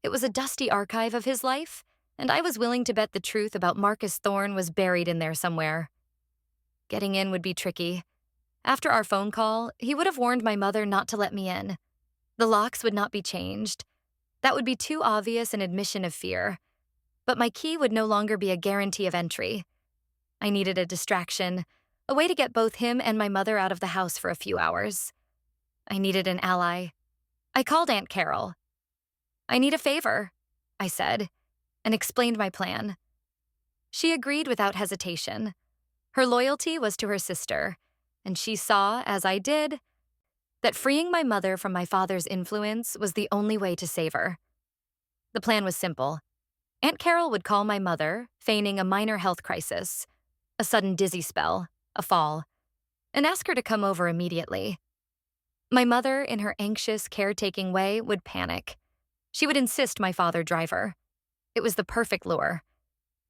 It was a dusty archive of his life, and I was willing to bet the truth about Marcus Thorne was buried in there somewhere. Getting in would be tricky. After our phone call, he would have warned my mother not to let me in. The locks would not be changed. That would be too obvious an admission of fear. But my key would no longer be a guarantee of entry. I needed a distraction, a way to get both him and my mother out of the house for a few hours. I needed an ally. I called Aunt Carol. I need a favor, I said, and explained my plan. She agreed without hesitation. Her loyalty was to her sister, and she saw, as I did, that freeing my mother from my father's influence was the only way to save her. The plan was simple. Aunt Carol would call my mother, feigning a minor health crisis, a sudden dizzy spell, a fall, and ask her to come over immediately. My mother, in her anxious, caretaking way, would panic. She would insist my father drive her. It was the perfect lure.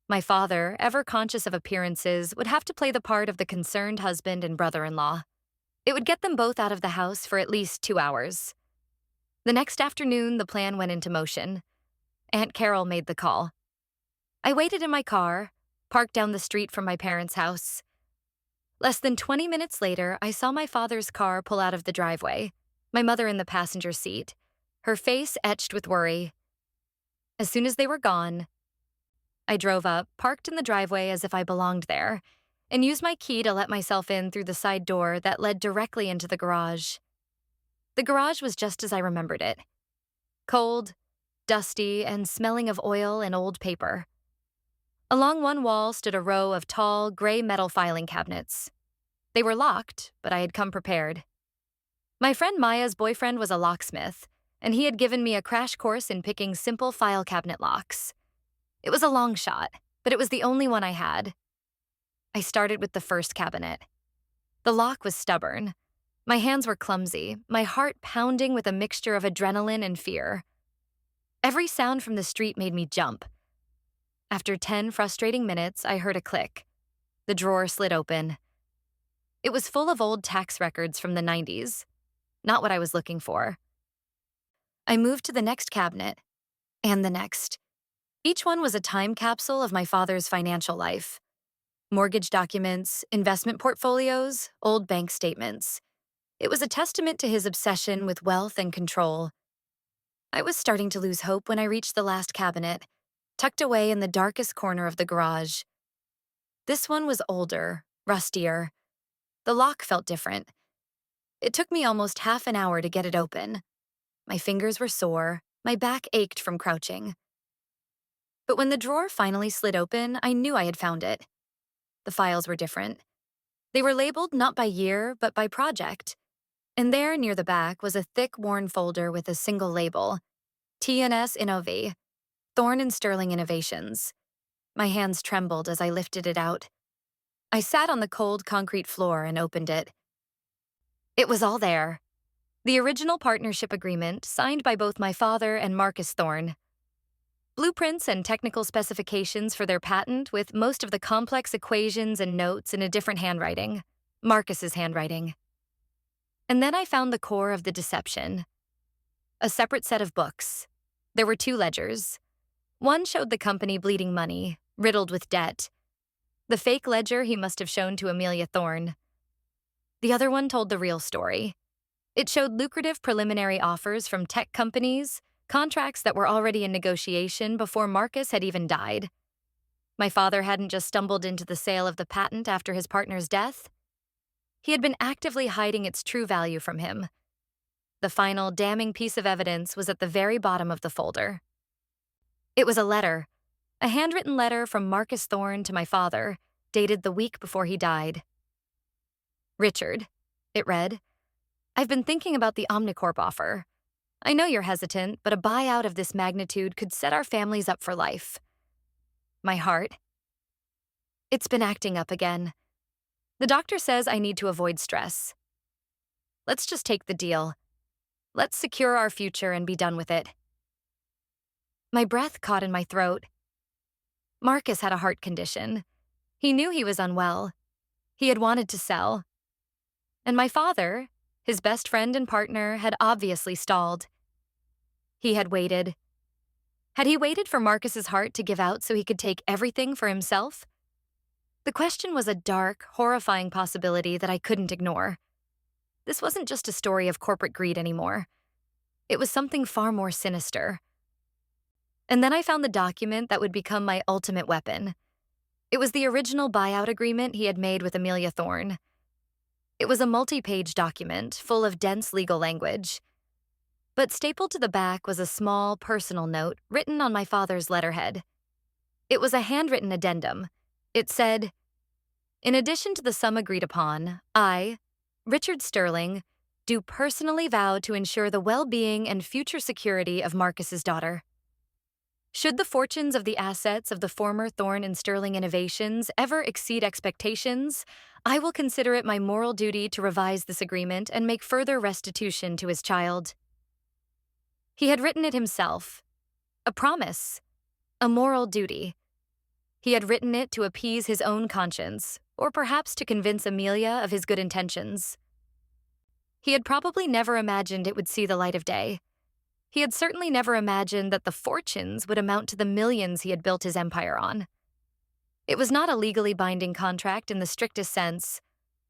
My father, ever conscious of appearances, would have to play the part of the concerned husband and brother-in-law. It would get them both out of the house for at least 2 hours. The next afternoon, the plan went into motion. Aunt Carol made the call. I waited in my car, parked down the street from my parents' house. Less than 20 minutes later, I saw my father's car pull out of the driveway, my mother in the passenger seat, her face etched with worry. As soon as they were gone, I drove up, parked in the driveway as if I belonged there, and used my key to let myself in through the side door that led directly into the garage. The garage was just as I remembered it. Cold, dusty, and smelling of oil and old paper. Along one wall stood a row of tall, gray metal filing cabinets. They were locked, but I had come prepared. My friend Maya's boyfriend was a locksmith, and he had given me a crash course in picking simple file cabinet locks. It was a long shot, but it was the only one I had. I started with the first cabinet. The lock was stubborn. My hands were clumsy, my heart pounding with a mixture of adrenaline and fear. Every sound from the street made me jump. After 10 frustrating minutes, I heard a click. The drawer slid open. It was full of old tax records from the 90s, not what I was looking for. I moved to the next cabinet, and the next. Each one was a time capsule of my father's financial life. Mortgage documents, investment portfolios, old bank statements. It was a testament to his obsession with wealth and control. I was starting to lose hope when I reached the last cabinet, tucked away in the darkest corner of the garage. This one was older, rustier. The lock felt different. It took me almost half an hour to get it open. My fingers were sore, my back ached from crouching. But when the drawer finally slid open, I knew I had found it. The files were different. They were labeled not by year, but by project. And there, near the back, was a thick, worn folder with a single label, T&S Innov, Thorn and Sterling Innovations. My hands trembled as I lifted it out. I sat on the cold concrete floor and opened it. It was all there. The original partnership agreement signed by both my father and Marcus Thorne. Blueprints and technical specifications for their patent with most of the complex equations and notes in a different handwriting, Marcus's handwriting. And then I found the core of the deception. A separate set of books. There were two ledgers. One showed the company bleeding money, riddled with debt. The fake ledger he must have shown to Amelia Thorne. The other one told the real story. It showed lucrative preliminary offers from tech companies, contracts that were already in negotiation before Marcus had even died. My father hadn't just stumbled into the sale of the patent after his partner's death. He had been actively hiding its true value from him. The final damning piece of evidence was at the very bottom of the folder. It was a letter, a handwritten letter from Marcus Thorne to my father, dated the week before he died. Richard, it read, I've been thinking about the Omnicorp offer. I know you're hesitant, but a buyout of this magnitude could set our families up for life. My heart. It's been acting up again. The doctor says I need to avoid stress. Let's just take the deal. Let's secure our future and be done with it. My breath caught in my throat. Marcus had a heart condition. He knew he was unwell. He had wanted to sell. And my father, his best friend and partner, had obviously stalled. He had waited. Had he waited for Marcus's heart to give out so he could take everything for himself? The question was a dark, horrifying possibility that I couldn't ignore. This wasn't just a story of corporate greed anymore. It was something far more sinister. And then I found the document that would become my ultimate weapon. It was the original buyout agreement he had made with Amelia Thorne. It was a multi-page document full of dense legal language. But stapled to the back was a small, personal note written on my father's letterhead. It was a handwritten addendum. It said, in addition to the sum agreed upon, I, Richard Sterling, do personally vow to ensure the well-being and future security of Marcus's daughter. Should the fortunes of the assets of the former Thorne and Sterling Innovations ever exceed expectations, I will consider it my moral duty to revise this agreement and make further restitution to his child. He had written it himself. A promise. A moral duty. He had written it to appease his own conscience, or perhaps to convince Amelia of his good intentions. He had probably never imagined it would see the light of day. He had certainly never imagined that the fortunes would amount to the millions he had built his empire on. It was not a legally binding contract in the strictest sense,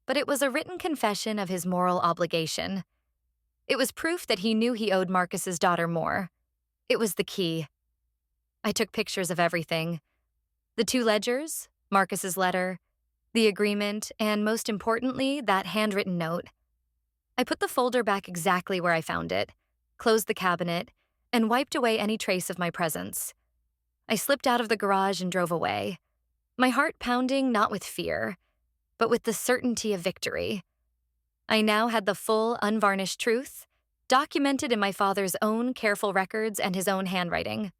but it was a written confession of his moral obligation. It was proof that he knew he owed Marcus's daughter more. It was the key. I took pictures of everything. The two ledgers, Marcus's letter, the agreement, and most importantly, that handwritten note. I put the folder back exactly where I found it, closed the cabinet, and wiped away any trace of my presence. I slipped out of the garage and drove away, my heart pounding not with fear, but with the certainty of victory. I now had the full, unvarnished truth, documented in my father's own careful records and his own handwriting.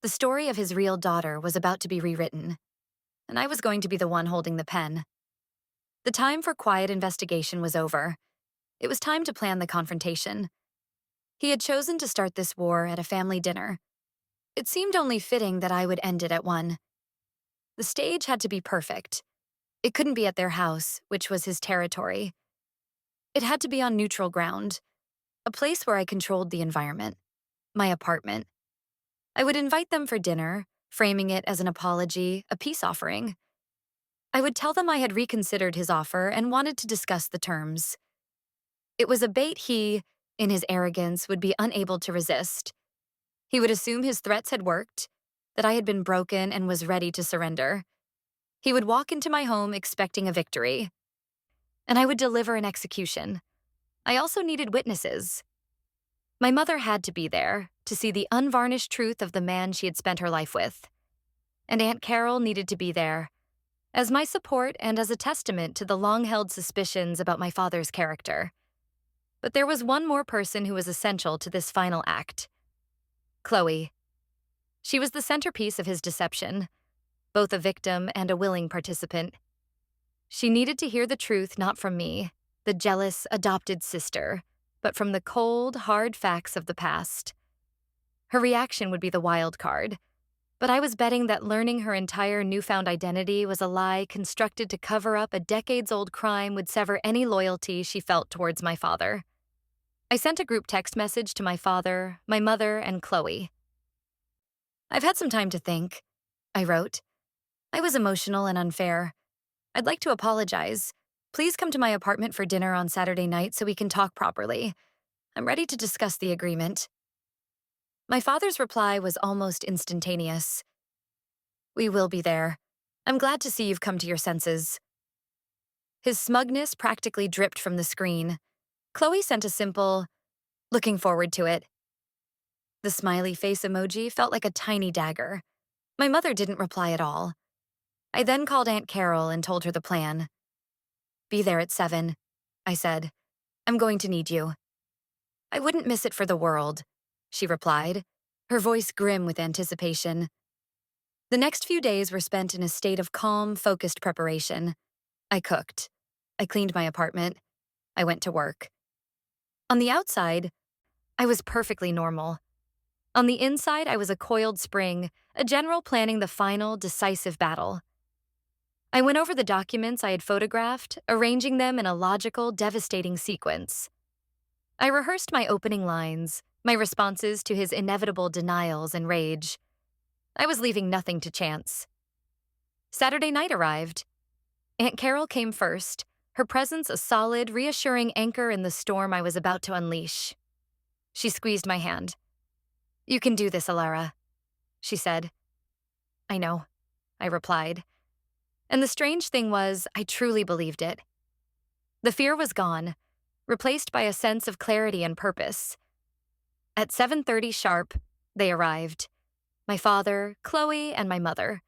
The story of his real daughter was about to be rewritten, and I was going to be the one holding the pen. The time for quiet investigation was over. It was time to plan the confrontation. He had chosen to start this war at a family dinner. It seemed only fitting that I would end it at one. The stage had to be perfect. It couldn't be at their house, which was his territory. It had to be on neutral ground, a place where I controlled the environment, my apartment. I would invite them for dinner, framing it as an apology, a peace offering. I would tell them I had reconsidered his offer and wanted to discuss the terms. It was a bait he, in his arrogance, would be unable to resist. He would assume his threats had worked, that I had been broken and was ready to surrender. He would walk into my home expecting a victory, and I would deliver an execution. I also needed witnesses. My mother had to be there to see the unvarnished truth of the man she had spent her life with. And Aunt Carol needed to be there, as my support and as a testament to the long-held suspicions about my father's character. But there was one more person who was essential to this final act. Chloe. She was the centerpiece of his deception, both a victim and a willing participant. She needed to hear the truth not from me, the jealous, adopted sister, but from the cold, hard facts of the past. Her reaction would be the wild card, but I was betting that learning her entire newfound identity was a lie constructed to cover up a decades-old crime would sever any loyalty she felt towards my father. I sent a group text message to my father, my mother, and Chloe. "I've had some time to think," I wrote. "I was emotional and unfair. I'd like to apologize. Please come to my apartment for dinner on Saturday night so we can talk properly. I'm ready to discuss the agreement." My father's reply was almost instantaneous. "We will be there. I'm glad to see you've come to your senses." His smugness practically dripped from the screen. Chloe sent a simple, "Looking forward to it." The smiley face emoji felt like a tiny dagger. My mother didn't reply at all. I then called Aunt Carol and told her the plan. "Be there at 7, I said. "I'm going to need you." "I wouldn't miss it for the world," she replied, her voice grim with anticipation. The next few days were spent in a state of calm, focused preparation. I cooked. I cleaned my apartment. I went to work. On the outside, I was perfectly normal. On the inside, I was a coiled spring, a general planning the final, decisive battle. I went over the documents I had photographed, arranging them in a logical, devastating sequence. I rehearsed my opening lines, my responses to his inevitable denials and rage. I was leaving nothing to chance. Saturday night arrived. Aunt Carol came first, her presence a solid, reassuring anchor in the storm I was about to unleash. She squeezed my hand. "You can do this, Alara," she said. "I know," I replied. And the strange thing was, I truly believed it. The fear was gone, replaced by a sense of clarity and purpose. At 7:30 sharp, they arrived. My father, Chloe, and my mother.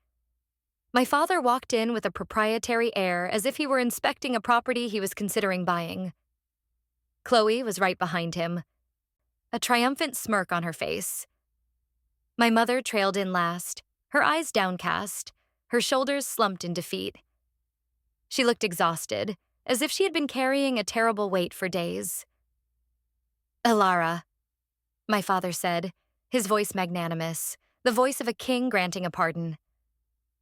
My father walked in with a proprietary air as if he were inspecting a property he was considering buying. Chloe was right behind him, a triumphant smirk on her face. My mother trailed in last, her eyes downcast, her shoulders slumped in defeat. She looked exhausted, as if she had been carrying a terrible weight for days. "Alara," my father said, his voice magnanimous, the voice of a king granting a pardon.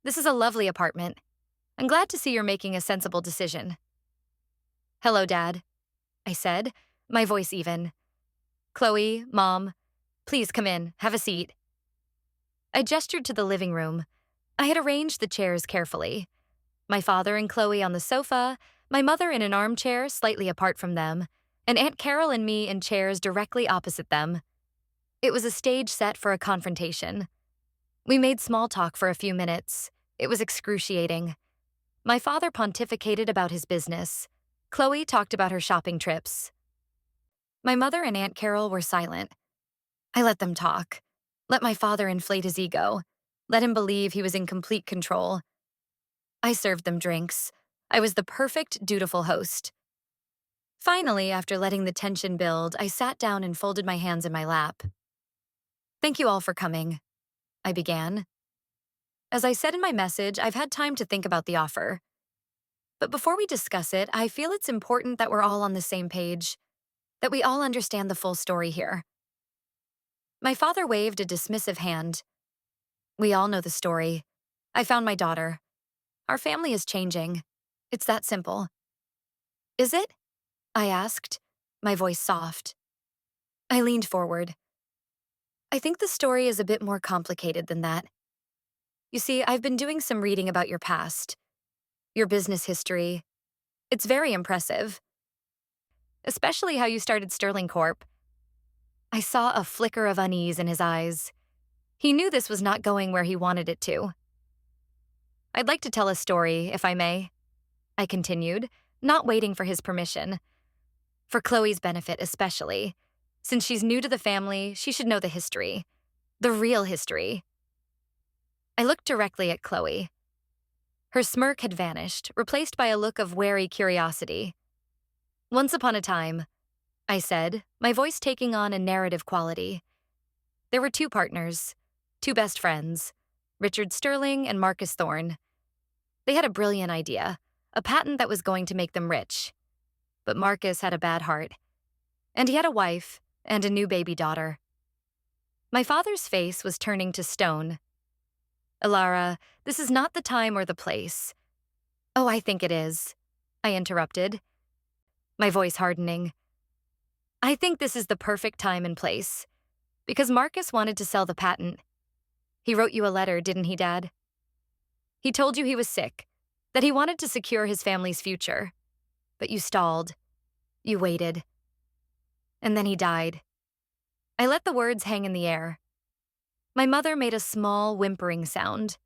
"This is a lovely apartment. I'm glad to see you're making a sensible decision." "Hello, Dad," I said, my voice even. "Chloe, Mom, please come in, have a seat." I gestured to the living room. I had arranged the chairs carefully. My father and Chloe on the sofa, my mother in an armchair slightly apart from them, and Aunt Carol and me in chairs directly opposite them. It was a stage set for a confrontation. We made small talk for a few minutes. It was excruciating. My father pontificated about his business. Chloe talked about her shopping trips. My mother and Aunt Carol were silent. I let them talk. Let my father inflate his ego. Let him believe he was in complete control. I served them drinks. I was the perfect, dutiful host. Finally, after letting the tension build, I sat down and folded my hands in my lap. "Thank you all for coming," I began. As I said in my message, I've had time to think about the offer. But before we discuss it, I feel it's important that we're all on the same page, that we all understand the full story here. My father waved a dismissive hand. "We all know the story. I found my daughter. Our family is changing. It's that simple. Is it? I asked, my voice soft. I leaned forward. I think the story is a bit more complicated than that. You see, I've been doing some reading about your past, your business history. It's very impressive, especially how you started Sterling Corp. I saw a flicker of unease in his eyes. He knew this was not going where he wanted it to. I'd like to tell a story, if I may, I continued, not waiting for his permission. For Chloe's benefit especially. Since she's new to the family, she should know the history. The real history. I looked directly at Chloe. Her smirk had vanished, replaced by a look of wary curiosity. Once upon a time, I said, my voice taking on a narrative quality. There were two partners, two best friends, Richard Sterling and Marcus Thorne. They had a brilliant idea, a patent that was going to make them rich. But Marcus had a bad heart, and he had a wife and a new baby daughter. My father's face was turning to stone. Alara, this is not the time or the place. Oh, I think it is, I interrupted, my voice hardening. I think this is the perfect time and place, because Marcus wanted to sell the patent. He wrote you a letter, didn't he, Dad? He told you he was sick, that he wanted to secure his family's future. But you stalled. You waited. And then he died. I let the words hang in the air. My mother made a small, whimpering sound.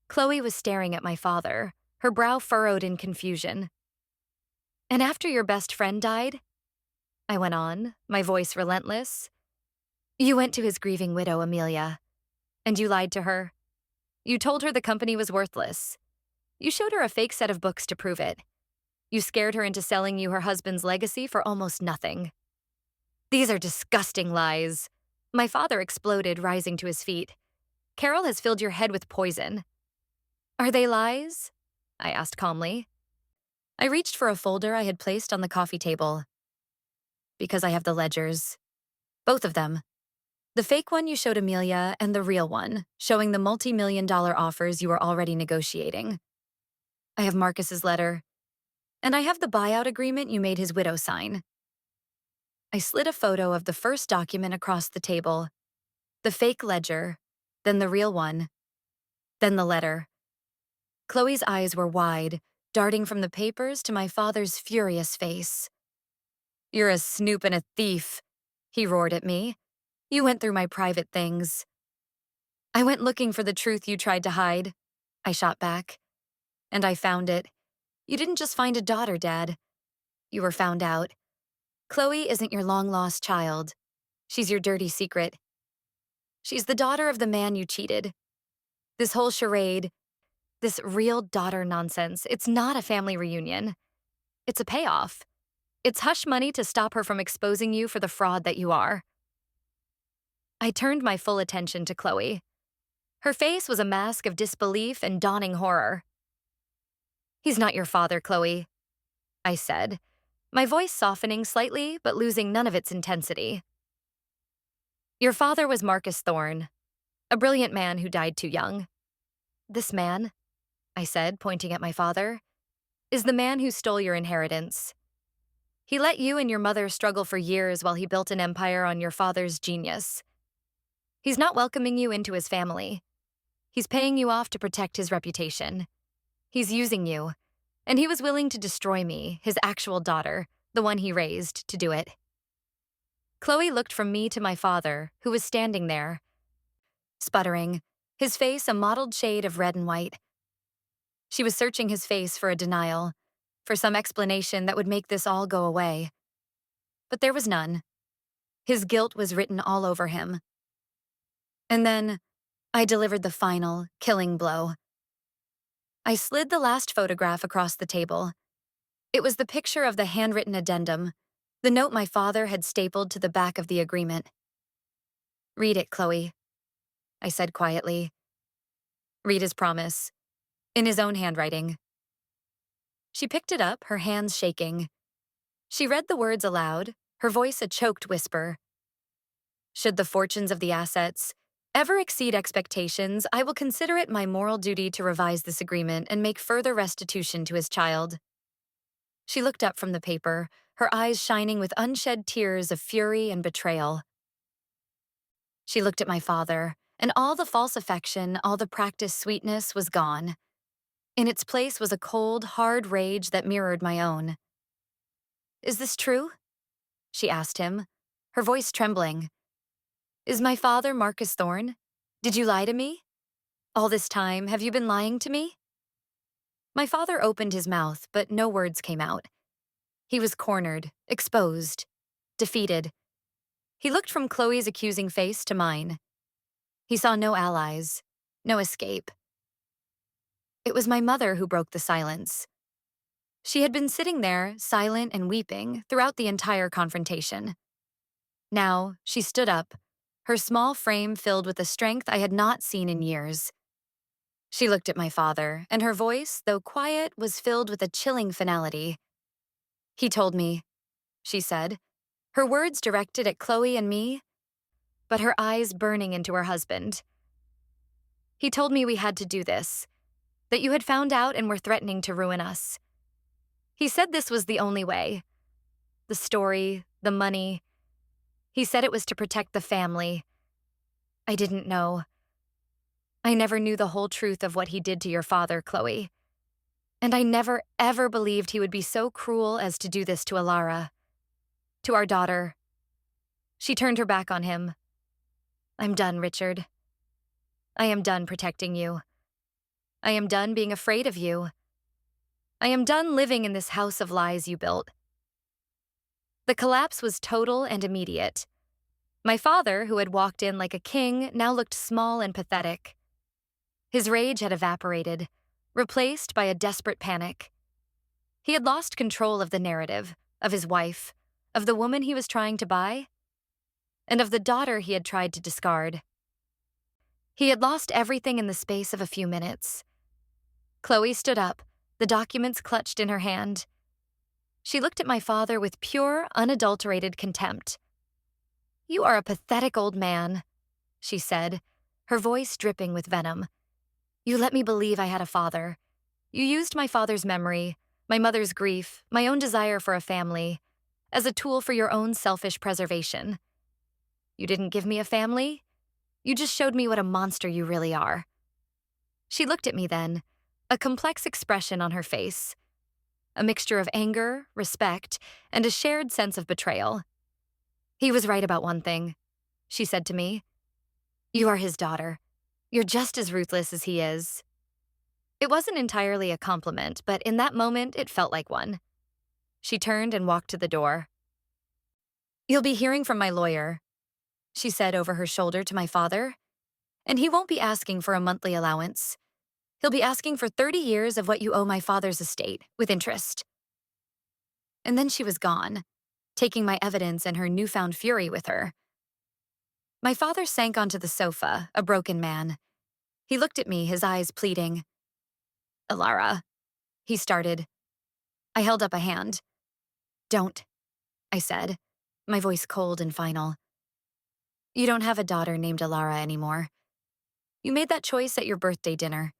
Chloe was staring at my father, her brow furrowed in confusion. And after your best friend died, I went on, my voice relentless, you went to his grieving widow, Amelia, and you lied to her. You told her the company was worthless. You showed her a fake set of books to prove it. You scared her into selling you her husband's legacy for almost nothing. These are disgusting lies. My father exploded, rising to his feet. Carol has filled your head with poison. Are they lies? I asked calmly. I reached for a folder I had placed on the coffee table. Because I have the ledgers. Both of them. The fake one you showed Amelia and the real one, showing the multi-million-dollar offers you were already negotiating. I have Marcus's letter. And I have the buyout agreement you made his widow sign. I slid a photo of the first document across the table, the fake ledger, then the real one, then the letter. Chloe's eyes were wide, darting from the papers to my father's furious face. You're a snoop and a thief, he roared at me. You went through my private things. I went looking for the truth you tried to hide, I shot back. And I found it. You didn't just find a daughter, Dad. You were found out. Chloe isn't your long-lost child. She's your dirty secret. She's the daughter of the man you cheated. This whole charade, this real daughter nonsense, it's not a family reunion. It's a payoff. It's hush money to stop her from exposing you for the fraud that you are. I turned my full attention to Chloe. Her face was a mask of disbelief and dawning horror. He's not your father, Chloe, I said, my voice softening slightly but losing none of its intensity. Your father was Marcus Thorne, a brilliant man who died too young. This man, I said, pointing at my father, is the man who stole your inheritance. He let you and your mother struggle for years while he built an empire on your father's genius. He's not welcoming you into his family. He's paying you off to protect his reputation. He's using you, and he was willing to destroy me, his actual daughter, the one he raised, to do it. Chloe looked from me to my father, who was standing there, sputtering, his face a mottled shade of red and white. She was searching his face for a denial, for some explanation that would make this all go away. But there was none. His guilt was written all over him. And then, I delivered the final, killing blow. I slid the last photograph across the table. It was the picture of the handwritten addendum, the note my father had stapled to the back of the agreement. Read it, Chloe, I said quietly. Read his promise, in his own handwriting. She picked it up, her hands shaking. She read the words aloud, her voice a choked whisper. Should the fortunes of the assets, ever exceed expectations, I will consider it my moral duty to revise this agreement and make further restitution to his child. She looked up from the paper, her eyes shining with unshed tears of fury and betrayal. She looked at my father, and all the false affection, all the practiced sweetness was gone. In its place was a cold, hard rage that mirrored my own. "Is this true?" she asked him, her voice trembling. "Is my father Marcus Thorne? Did you lie to me? All this time, have you been lying to me?" My father opened his mouth, but no words came out. He was cornered, exposed, defeated. He looked from Chloe's accusing face to mine. He saw no allies, no escape. It was my mother who broke the silence. She had been sitting there, silent and weeping, throughout the entire confrontation. Now, she stood up, her small frame filled with a strength I had not seen in years. She looked at my father, and her voice, though quiet, was filled with a chilling finality. "He told me," she said, her words directed at Chloe and me, but her eyes burning into her husband. "He told me we had to do this, that you had found out and were threatening to ruin us. He said this was the only way. The story, the money. He said it was to protect the family. I didn't know. I never knew the whole truth of what he did to your father, Chloe. And I never, ever believed he would be so cruel as to do this to Alara. To our daughter." She turned her back on him. "I'm done, Richard. I am done protecting you. I am done being afraid of you. I am done living in this house of lies you built." The collapse was total and immediate. My father, who had walked in like a king, now looked small and pathetic. His rage had evaporated, replaced by a desperate panic. He had lost control of the narrative, of his wife, of the woman he was trying to buy, and of the daughter he had tried to discard. He had lost everything in the space of a few minutes. Chloe stood up, the documents clutched in her hand. She looked at my father with pure, unadulterated contempt. "You are a pathetic old man," she said, her voice dripping with venom. "You let me believe I had a father. You used my father's memory, my mother's grief, my own desire for a family, as a tool for your own selfish preservation. You didn't give me a family. You just showed me what a monster you really are." She looked at me then, a complex expression on her face, a mixture of anger, respect, and a shared sense of betrayal. "He was right about one thing," she said to me. "You are his daughter. You're just as ruthless as he is." It wasn't entirely a compliment, but in that moment, it felt like one. She turned and walked to the door. "You'll be hearing from my lawyer," she said over her shoulder to my father, "and he won't be asking for a monthly allowance. He'll be asking for 30 years of what you owe my father's estate, with interest." And then she was gone, taking my evidence and her newfound fury with her. My father sank onto the sofa, a broken man. He looked at me, his eyes pleading. "Alara," he started. I held up a hand. "Don't," I said, my voice cold and final. "You don't have a daughter named Alara anymore. You made that choice at your birthday dinner.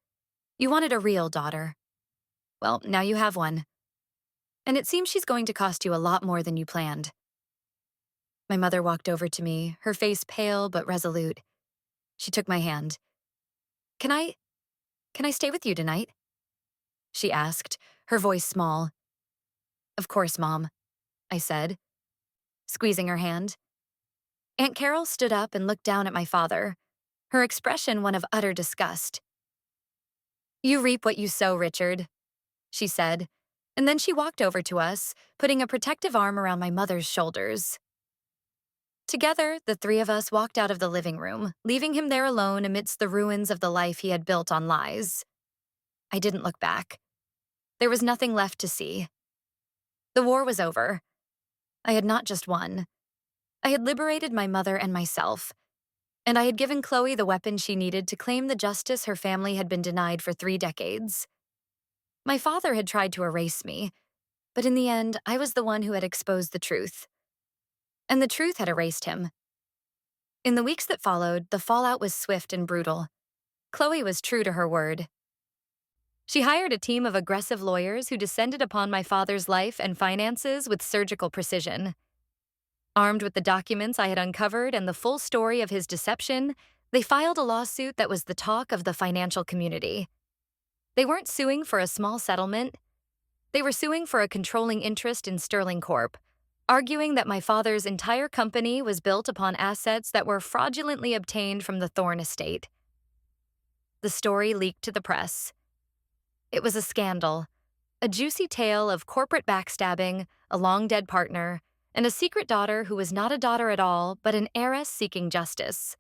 You wanted a real daughter. Well, now you have one. And it seems she's going to cost you a lot more than you planned." My mother walked over to me, her face pale but resolute. She took my hand. Can I stay with you tonight?" she asked, her voice small. "Of course, Mom," I said, squeezing her hand. Aunt Carol stood up and looked down at my father, her expression one of utter disgust. "You reap what you sow, Richard," she said, and then she walked over to us, putting a protective arm around my mother's shoulders. Together, the three of us walked out of the living room, leaving him there alone amidst the ruins of the life he had built on lies. I didn't look back. There was nothing left to see. The war was over. I had not just won. I had liberated my mother and myself, and I had given Chloe the weapon she needed to claim the justice her family had been denied for 3 decades. My father had tried to erase me, but in the end, I was the one who had exposed the truth. And the truth had erased him. In the weeks that followed, the fallout was swift and brutal. Chloe was true to her word. She hired a team of aggressive lawyers who descended upon my father's life and finances with surgical precision. Armed with the documents I had uncovered and the full story of his deception, they filed a lawsuit that was the talk of the financial community. They weren't suing for a small settlement. They were suing for a controlling interest in Sterling Corp., arguing that my father's entire company was built upon assets that were fraudulently obtained from the Thorne estate. The story leaked to the press. It was a scandal, a juicy tale of corporate backstabbing, a long-dead partner, and a secret daughter who was not a daughter at all, but an heiress seeking justice.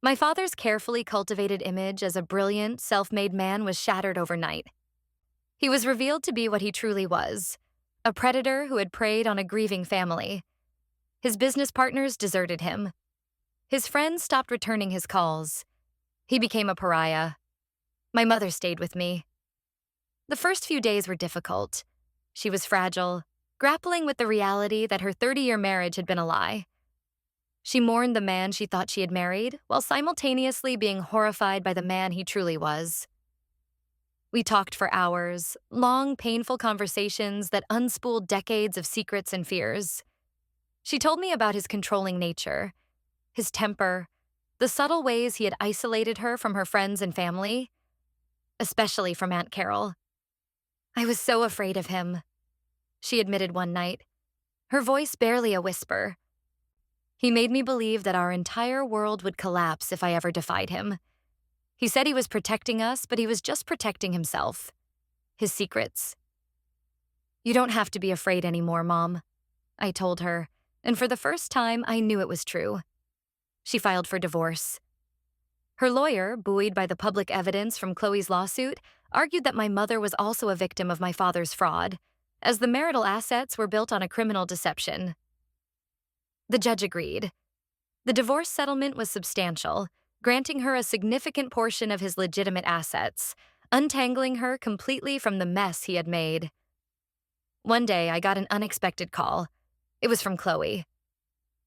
My father's carefully cultivated image as a brilliant, self-made man was shattered overnight. He was revealed to be what he truly was, a predator who had preyed on a grieving family. His business partners deserted him. His friends stopped returning his calls. He became a pariah. My mother stayed with me. The first few days were difficult. She was fragile, grappling with the reality that her 30-year marriage had been a lie. She mourned the man she thought she had married, while simultaneously being horrified by the man he truly was. We talked for hours, long, painful conversations that unspooled decades of secrets and fears. She told me about his controlling nature, his temper, the subtle ways he had isolated her from her friends and family, especially from Aunt Carol. "I was so afraid of him," she admitted one night, her voice barely a whisper. "He made me believe that our entire world would collapse if I ever defied him. He said he was protecting us, but he was just protecting himself, his secrets." "You don't have to be afraid anymore, Mom," I told her, and for the first time, I knew it was true. She filed for divorce. Her lawyer, buoyed by the public evidence from Chloe's lawsuit, argued that my mother was also a victim of my father's fraud, as the marital assets were built on a criminal deception. The judge agreed. The divorce settlement was substantial, granting her a significant portion of his legitimate assets, untangling her completely from the mess he had made. One day, I got an unexpected call. It was from Chloe.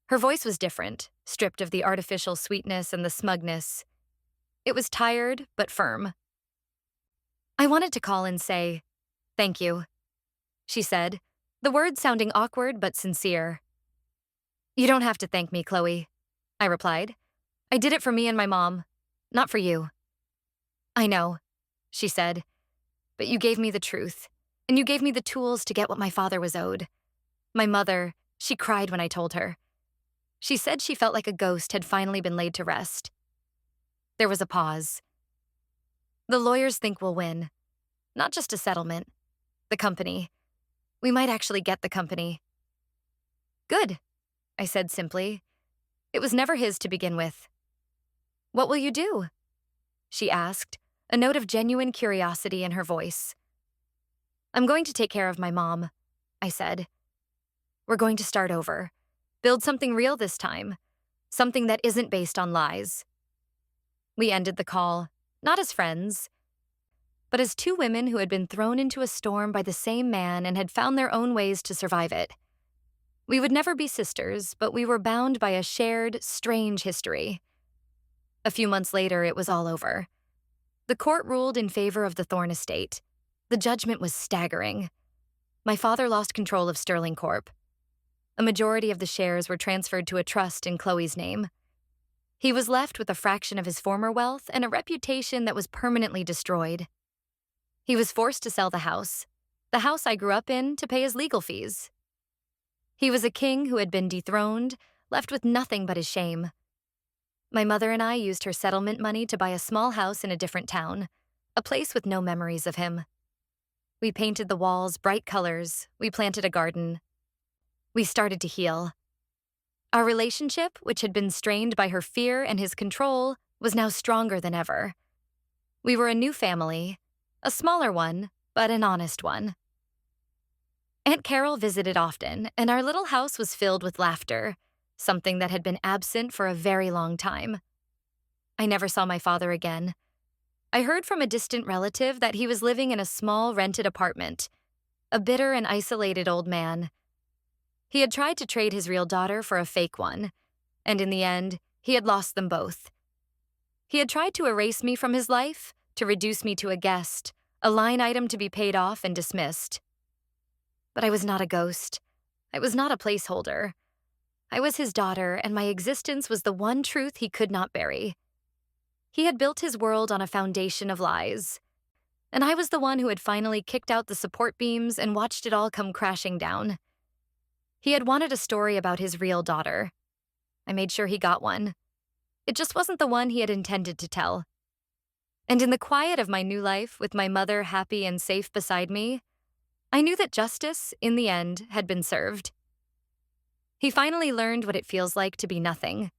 Her voice was different, stripped of the artificial sweetness and the smugness. It was tired, but firm. "I wanted to call and say, thank you," she said, the words sounding awkward but sincere. "You don't have to thank me, Chloe," I replied. "I did it for me and my mom, not for you." "I know," she said, "but you gave me the truth, and you gave me the tools to get what my father was owed. My mother, she cried when I told her. She said she felt like a ghost had finally been laid to rest." There was a pause. "The lawyers think we'll win. Not just a settlement. The company. We might actually get the company." "Good," I said simply. It was never his to begin with. "What will you do?" she asked, a note of genuine curiosity in her voice. "I'm going to take care of my mom," I said. "We're going to start over. Build something real this time. Something that isn't based on lies." We ended the call, not as friends, but as two women who had been thrown into a storm by the same man and had found their own ways to survive it. We would never be sisters, but we were bound by a shared, strange history. A few months later, it was all over. The court ruled in favor of the Thorne estate. The judgment was staggering. My father lost control of Sterling Corp. A majority of the shares were transferred to a trust in Chloe's name. He was left with a fraction of his former wealth and a reputation that was permanently destroyed. He was forced to sell the house I grew up in, to pay his legal fees. He was a king who had been dethroned, left with nothing but his shame. My mother and I used her settlement money to buy a small house in a different town, a place with no memories of him. We painted the walls bright colors, we planted a garden. We started to heal. Our relationship, which had been strained by her fear and his control, was now stronger than ever. We were a new family, a smaller one, but an honest one. Aunt Carol visited often, and our little house was filled with laughter, something that had been absent for a very long time. I never saw my father again. I heard from a distant relative that he was living in a small rented apartment, a bitter and isolated old man. He had tried to trade his real daughter for a fake one, and in the end, he had lost them both. He had tried to erase me from his life, to reduce me to a guest, a line item to be paid off and dismissed. But I was not a ghost. I was not a placeholder. I was his daughter, and my existence was the one truth he could not bury. He had built his world on a foundation of lies, and I was the one who had finally kicked out the support beams and watched it all come crashing down. He had wanted a story about his real daughter. I made sure he got one. It just wasn't the one he had intended to tell. And in the quiet of my new life, with my mother happy and safe beside me, I knew that justice, in the end, had been served. He finally learned what it feels like to be nothing.